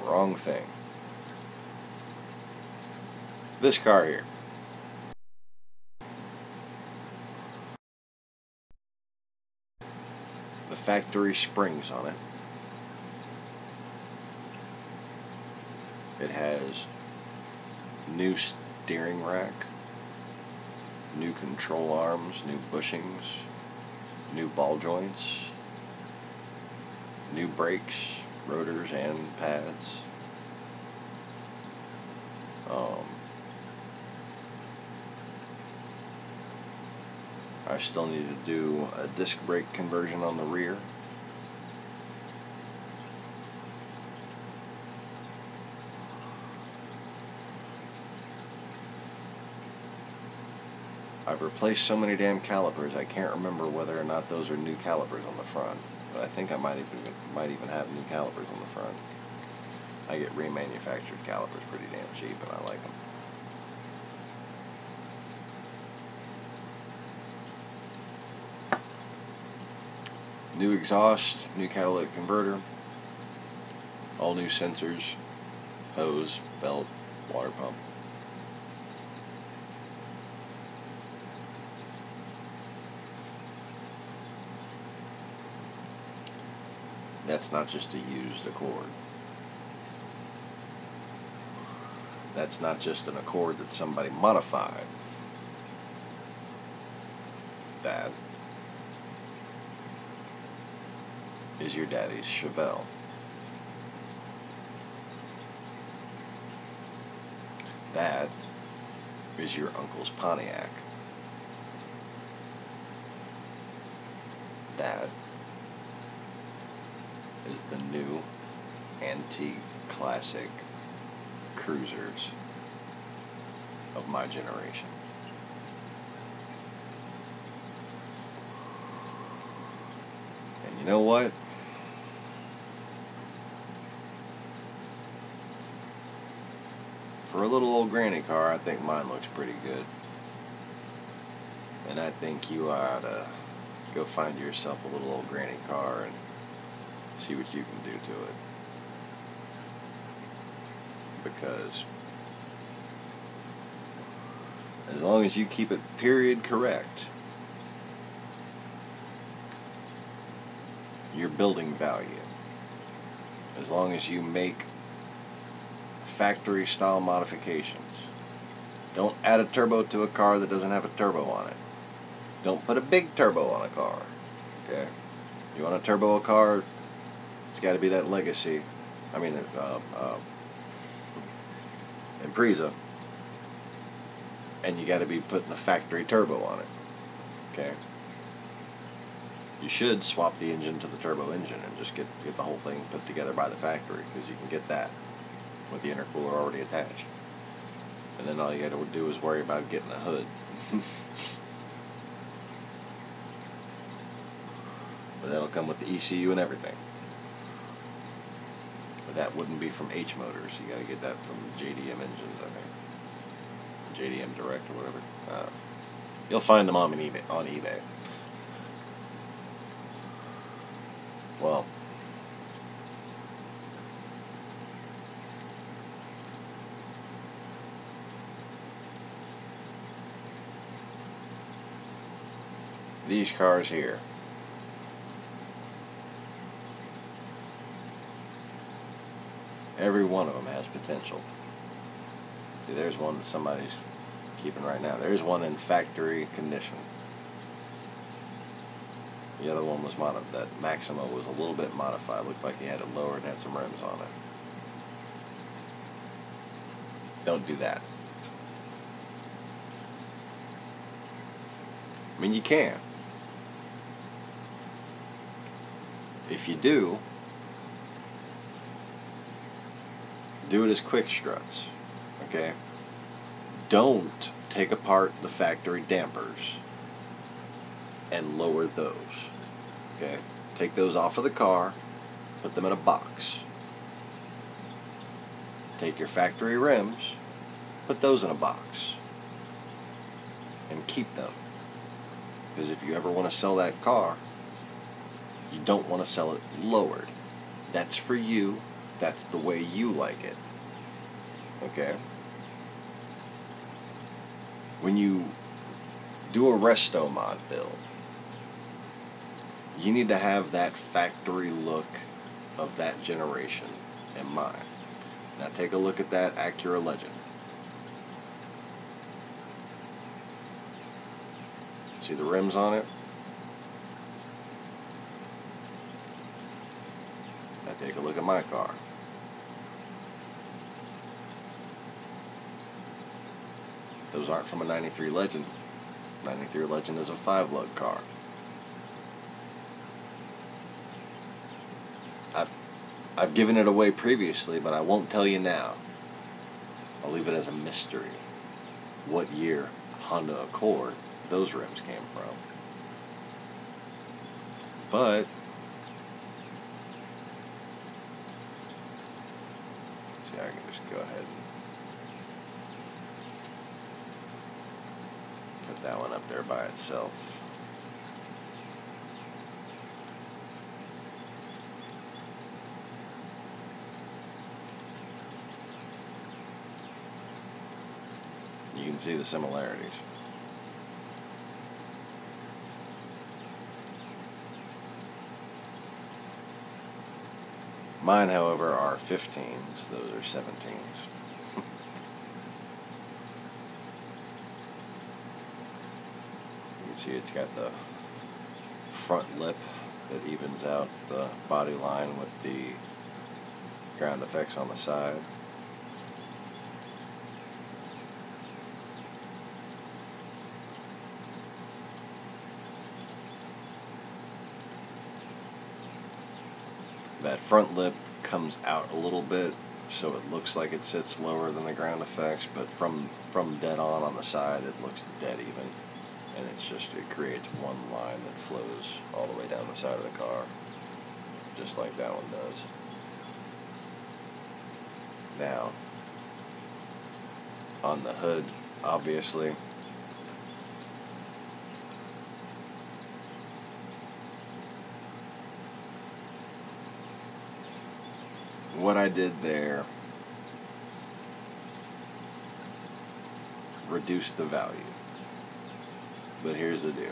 wrong thing. This car here. The factory springs on it. It has new steering rack, new control arms, new bushings, new ball joints, new brakes, rotors, and pads. I still need to do a disc brake conversion on the rear. I've replaced so many damn calipers I can't remember whether or not those are new calipers on the front, but I think I might even have new calipers on the front. I get remanufactured calipers pretty damn cheap and I like them. New exhaust, new catalytic converter, all new sensors, hose, belt, water pump. That's not just a used Accord. That's not just an Accord that somebody modified. That is your daddy's Chevelle. That is your uncle's Pontiac. That is the new antique classic cruisers of my generation. And you know what? For a little old granny car, I think mine looks pretty good. And I think you ought to go find yourself a little old granny car and see what you can do to it. Because as long as you keep it period correct, you're building value. As long as you make factory style modifications. Don't add a turbo to a car that doesn't have a turbo on it. Don't put a big turbo on a car. Okay? You want to turbo a car, it's got to be that Legacy. I mean, Impreza. And you got to be putting a factory turbo on it. Okay? You should swap the engine to the turbo engine and just get the whole thing put together by the factory, because you can get that with the intercooler already attached. And then all you got to do is worry about getting a hood. But that'll come with the ECU and everything. But that wouldn't be from H Motors. You got to get that from JDM engines, I think. JDM Direct or whatever. You'll find them on eBay. Well, these cars here, every one of them has potential. See, there's one that somebody's keeping right now. There's one in factory condition. The other one was modified. That Maxima was a little bit modified. Looked like he had it lowered and had some rims on it. Don't do that. I mean, you can. If you do it as quick struts. Okay? Don't take apart the factory dampers and lower those. Okay? Take those off of the car, put them in a box. Take your factory rims, put those in a box, and keep them. Because if you ever want to sell that car, you don't want to sell it lowered. That's for you. That's the way you like it. Okay? When you do a resto mod build, you need to have that factory look of that generation in mind. Now take a look at that Acura Legend. See the rims on it? Now take a look at my car. Those aren't from a 93 Legend. 93 Legend is a 5-lug car. I've given it away previously, but I won't tell you now. I'll leave it as a mystery. What year Honda Accord those rims came from. But see, I can just go ahead and put that one up there by itself. can see the similarities. Mine, however, are 15s. Those are 17s. You can see it's got the front lip that evens out the body line with the ground effects on the side. That front lip comes out a little bit, so it looks like it sits lower than the ground effects, but from dead on the side, it looks dead even. And it's just, it creates one line that flows all the way down the side of the car, just like that one does. Now, on the hood, obviously, what I did there reduced the value. But here's the deal.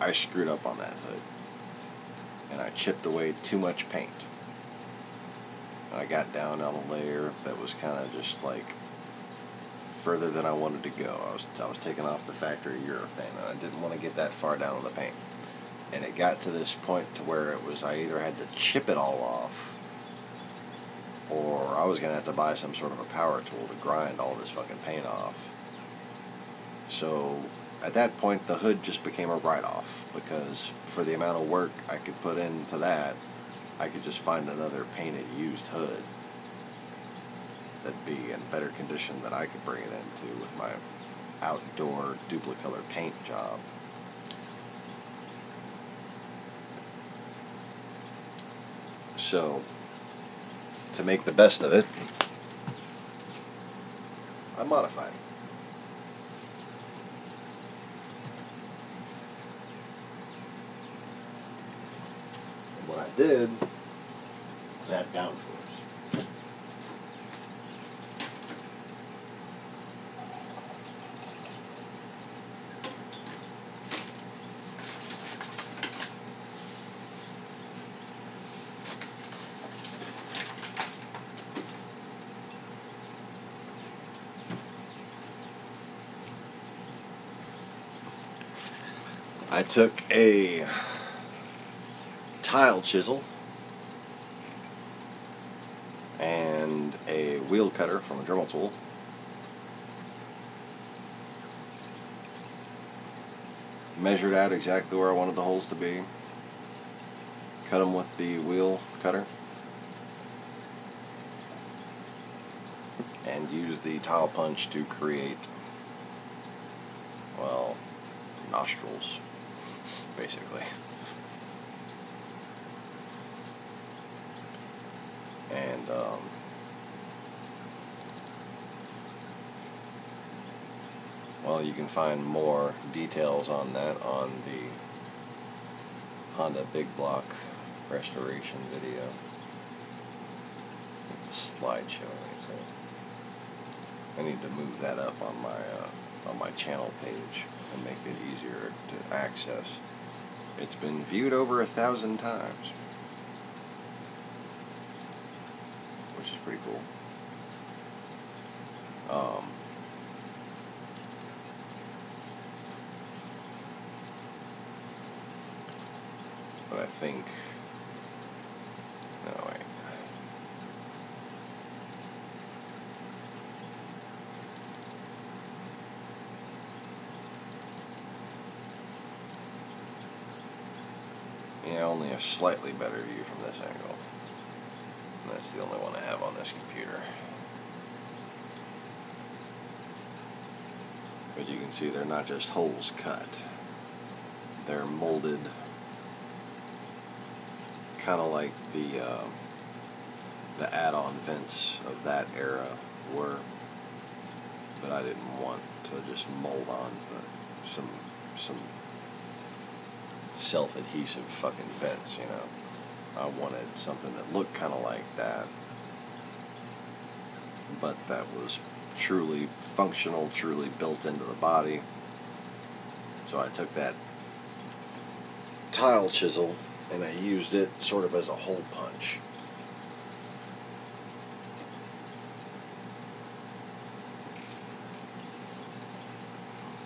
I screwed up on that hood. And I chipped away too much paint. And I got down on a layer that was kind of just like further than I wanted to go. I was taking off the factory urethane, and I didn't want to get that far down on the paint. And it got to this point to where it was, I either had to chip it all off, or I was going to have to buy some sort of a power tool to grind all this fucking paint off. So at that point, the hood just became a write-off, because for the amount of work I could put into that, I could just find another painted used hood that'd be in better condition that I could bring it into with my outdoor duplicolor paint job. So, to make the best of it, I modified it. And what I did was add downforce. I took a tile chisel and a wheel cutter from a Dremel tool, measured out exactly where I wanted the holes to be, cut them with the wheel cutter, and used the tile punch to create, well, nostrils, basically. And well, you can find more details on that on the Honda Big Block restoration video. It's a slideshow, so I need to move that up on my channel page and make it easier to access. It's been viewed over 1,000 times, which is pretty cool. But I think, no wait, yeah, only a slightly better view from this angle. And that's the only one I have on this computer. But you can see they're not just holes cut. They're molded, kind of like the add-on vents of that era were. But I didn't want to just mold on some self-adhesive fucking vents, you know. I wanted something that looked kind of like that, but that was truly functional, truly built into the body. So I took that tile chisel and I used it sort of as a hole punch.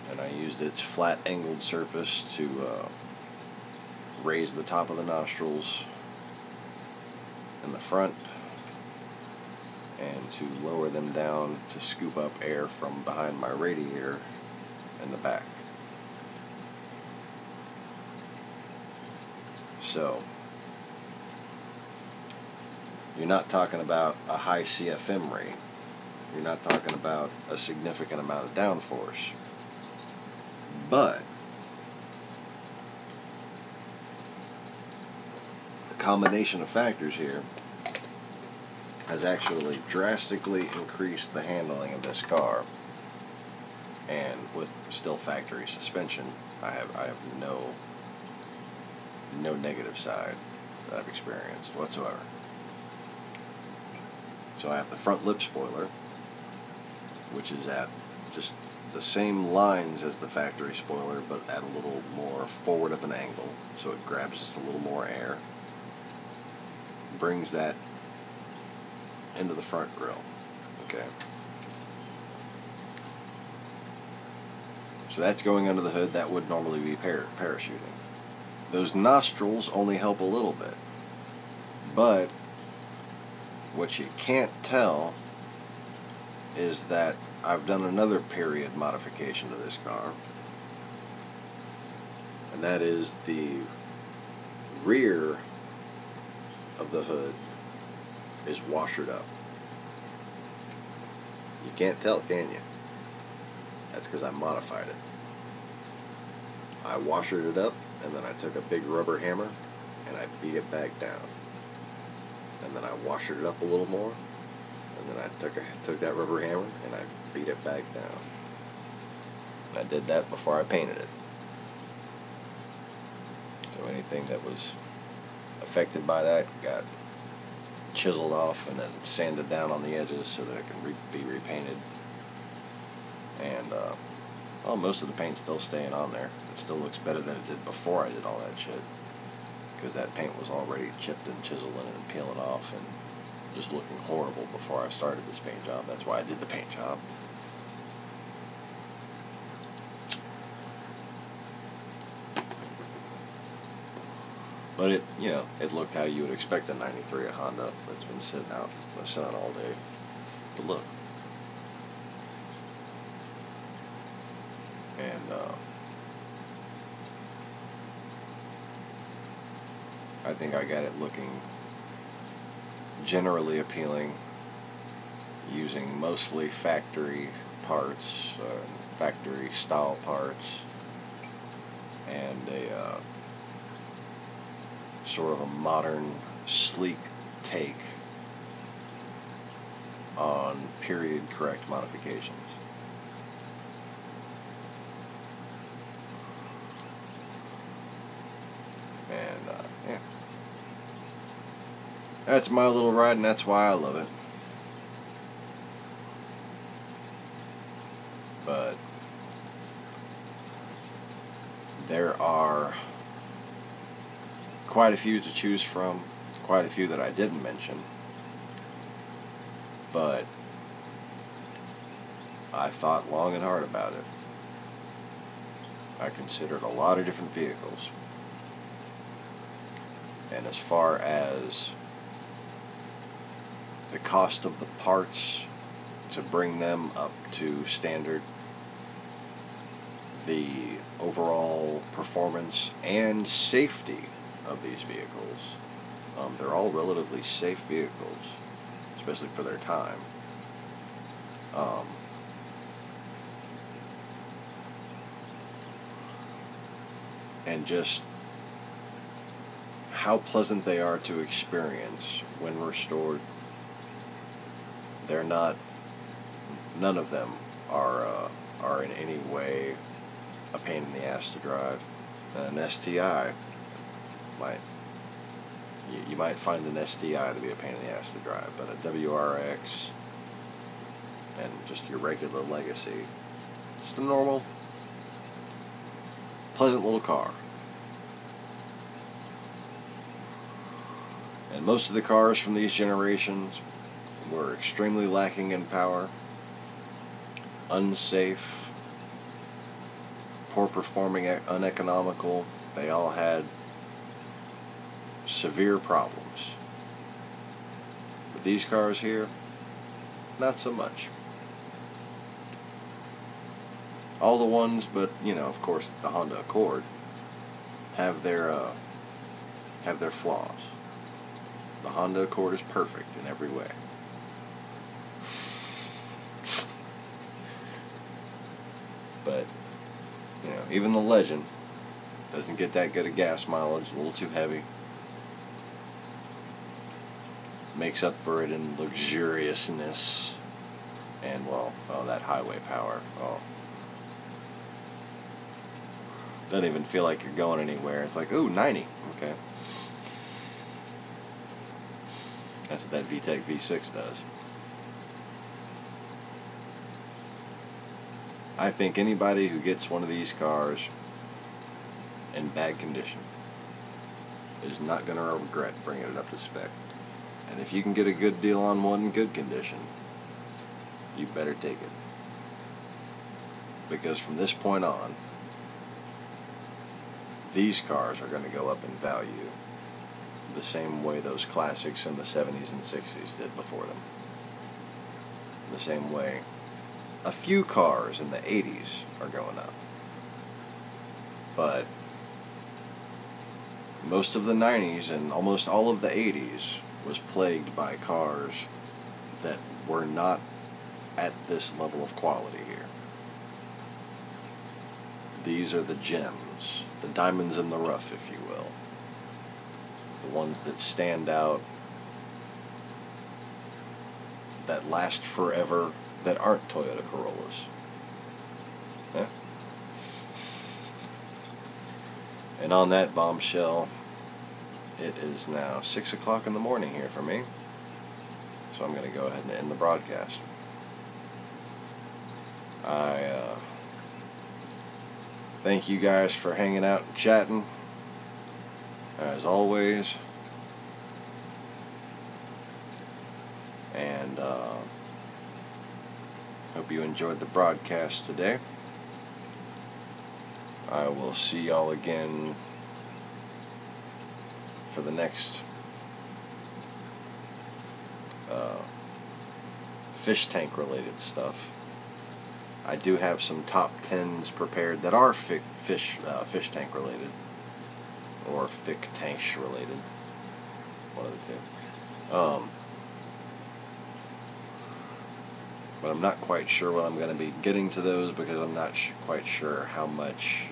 And I used its flat angled surface to raise the top of the nostrils in the front and to lower them down to scoop up air from behind my radiator in the back. So you're not talking about a high CFM rate. You're not talking about a significant amount of downforce. But the combination of factors here has actually drastically increased the handling of this car. And with still factory suspension, I have no negative side that I've experienced whatsoever. So I have the front lip spoiler, which is at just the same lines as the factory spoiler, but at a little more forward of an angle, so it grabs just a little more air, brings that into the front grille. Okay, so that's going under the hood. That would normally be parachuting. Those nostrils only help a little bit, but what you can't tell is that I've done another period modification to this car, and that is the rear of the hood is washered up. You can't tell, can you? That's because I modified it. I washered it up, and then I took a big rubber hammer and I beat it back down. And then I washered it up a little more, and then I took that rubber hammer and I beat it back down. I did that before I painted it. So anything that was affected by that got chiseled off and then sanded down on the edges so that it can be repainted. And well, most of the paint's still staying on there. It still looks better than it did before I did all that shit, because that paint was already chipped and chiseled and peeling off and just looking horrible before I started this paint job. That's why I did the paint job. But it, you know, it looked how you would expect a 93 Honda that's been sitting out in the sun all day to look. And I think I got it looking generally appealing, using mostly factory parts, factory style parts, and a sort of a modern, sleek take on period correct modifications. And yeah, that's my little ride, and that's why I love it. But there are quite a few to choose from, quite a few that I didn't mention, but I thought long and hard about it. I considered a lot of different vehicles, and as far as the cost of the parts to bring them up to standard, the overall performance and safety of these vehicles, they're all relatively safe vehicles, especially for their time. And just how pleasant they are to experience when restored. They're not, none of them are in any way a pain in the ass to drive. And an STI you might find an STI to be a pain in the ass to drive, but a WRX and just your regular Legacy. Just a normal, pleasant little car. And most of the cars from these generations were extremely lacking in power, unsafe, poor performing, uneconomical. They all had severe problems. With these cars here, not so much. All the ones, but you know, of course, the Honda Accord have their flaws. The Honda Accord is perfect in every way. But you know, even the Legend doesn't get that good of gas mileage, a little too heavy. Makes up for it in luxuriousness and, well, that highway power. Oh, doesn't even feel like you're going anywhere. It's like, ooh, 90. Okay. That's what that VTEC V6 does. I think anybody who gets one of these cars in bad condition is not going to regret bringing it up to spec. And if you can get a good deal on one in good condition, you better take it. Because from this point on, these cars are going to go up in value the same way those classics in the 70s and 60s did before them. The same way a few cars in the 80s are going up. But most of the 90s and almost all of the 80s was plagued by cars that were not at this level of quality here. These are the gems, the diamonds in the rough, if you will. The ones that stand out, that last forever, that aren't Toyota Corollas. Yeah. And on that bombshell, it is now 6 o'clock in the morning here for me. So I'm going to go ahead and end the broadcast. I thank you guys for hanging out and chatting, as always. And hope you enjoyed the broadcast today. I will see y'all again for the next fish tank related stuff. I do have some top 10s prepared that are fish tank related, or fic tank related, one of the two. But I'm not quite sure when I'm going to be getting to those, because I'm not quite sure how much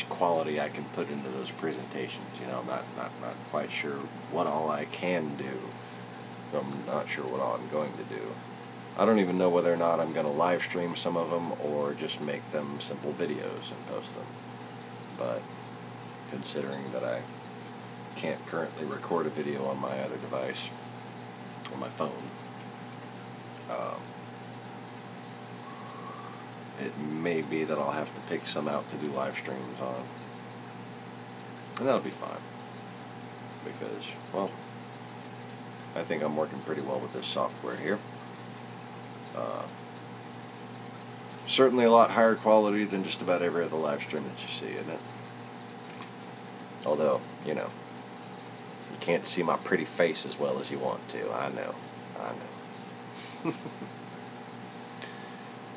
quality I can put into those presentations. You know, I'm not quite sure what all I can do. I'm not sure what all I'm going to do. I don't even know whether or not I'm going to live stream some of them or just make them simple videos and post them. But considering that I can't currently record a video on my other device, on my phone, it may be that I'll have to pick some out to do live streams on. And that'll be fine. Because, well, I think I'm working pretty well with this software here. Certainly a lot higher quality than just about every other live stream that you see, isn't it? Although, you know, you can't see my pretty face as well as you want to. I know.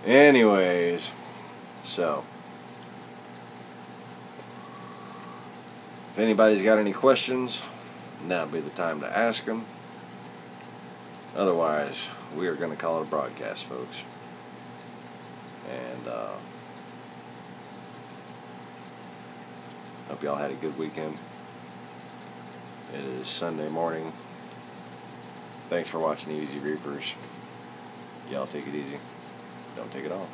Anyways, so if anybody's got any questions, now would be the time to ask them. Otherwise, we are going to call it a broadcast, folks. And hope y'all had a good weekend. It is Sunday morning. Thanks for watching Easy Reefers. Y'all take it easy. Don't take it off.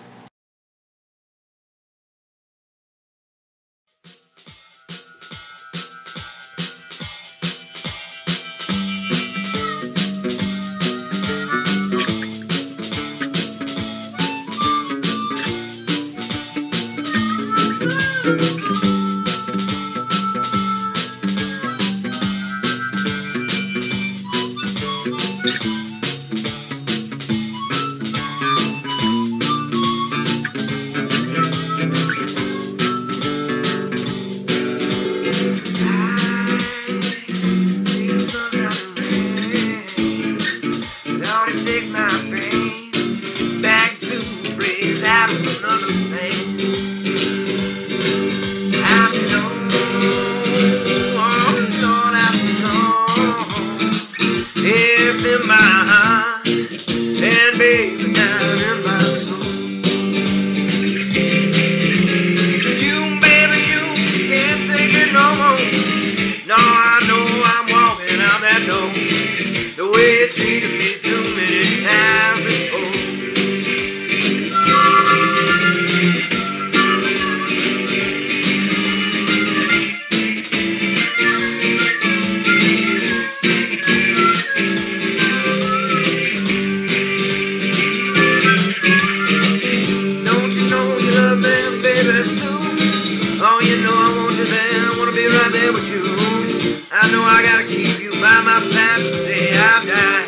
I know I gotta keep you by my side till the day I die.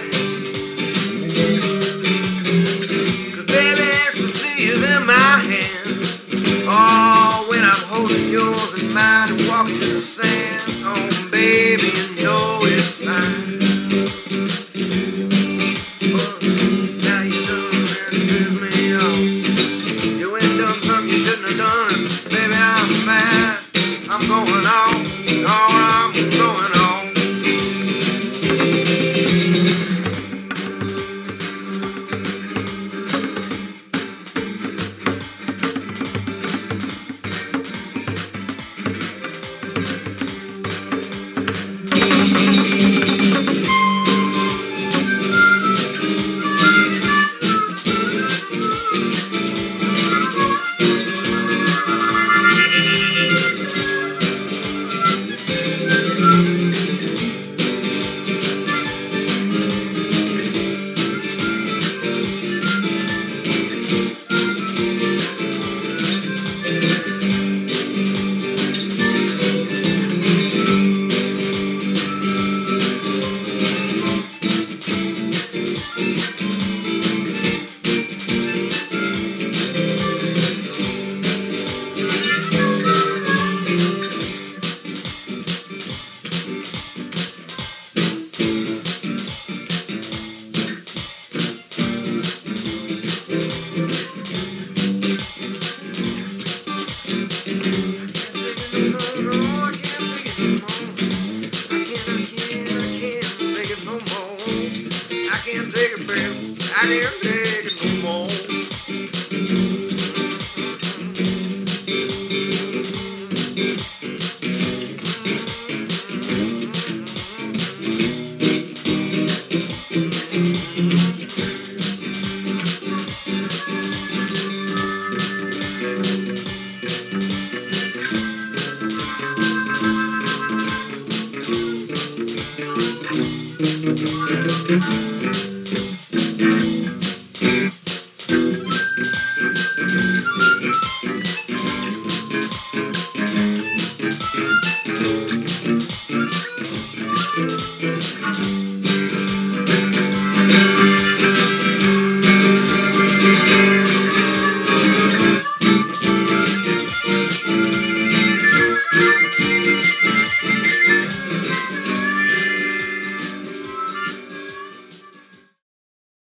'Cause baby, ecstasy is in my hand. Oh, when I'm holding yours in mine and walking in the sand. Oh, baby, you know it's fine. Oh, now you done and piss me off. You ain't done something you shouldn't have done. Baby, I'm mad. I'm going on. Oh, I'm going on. I can't take it no more.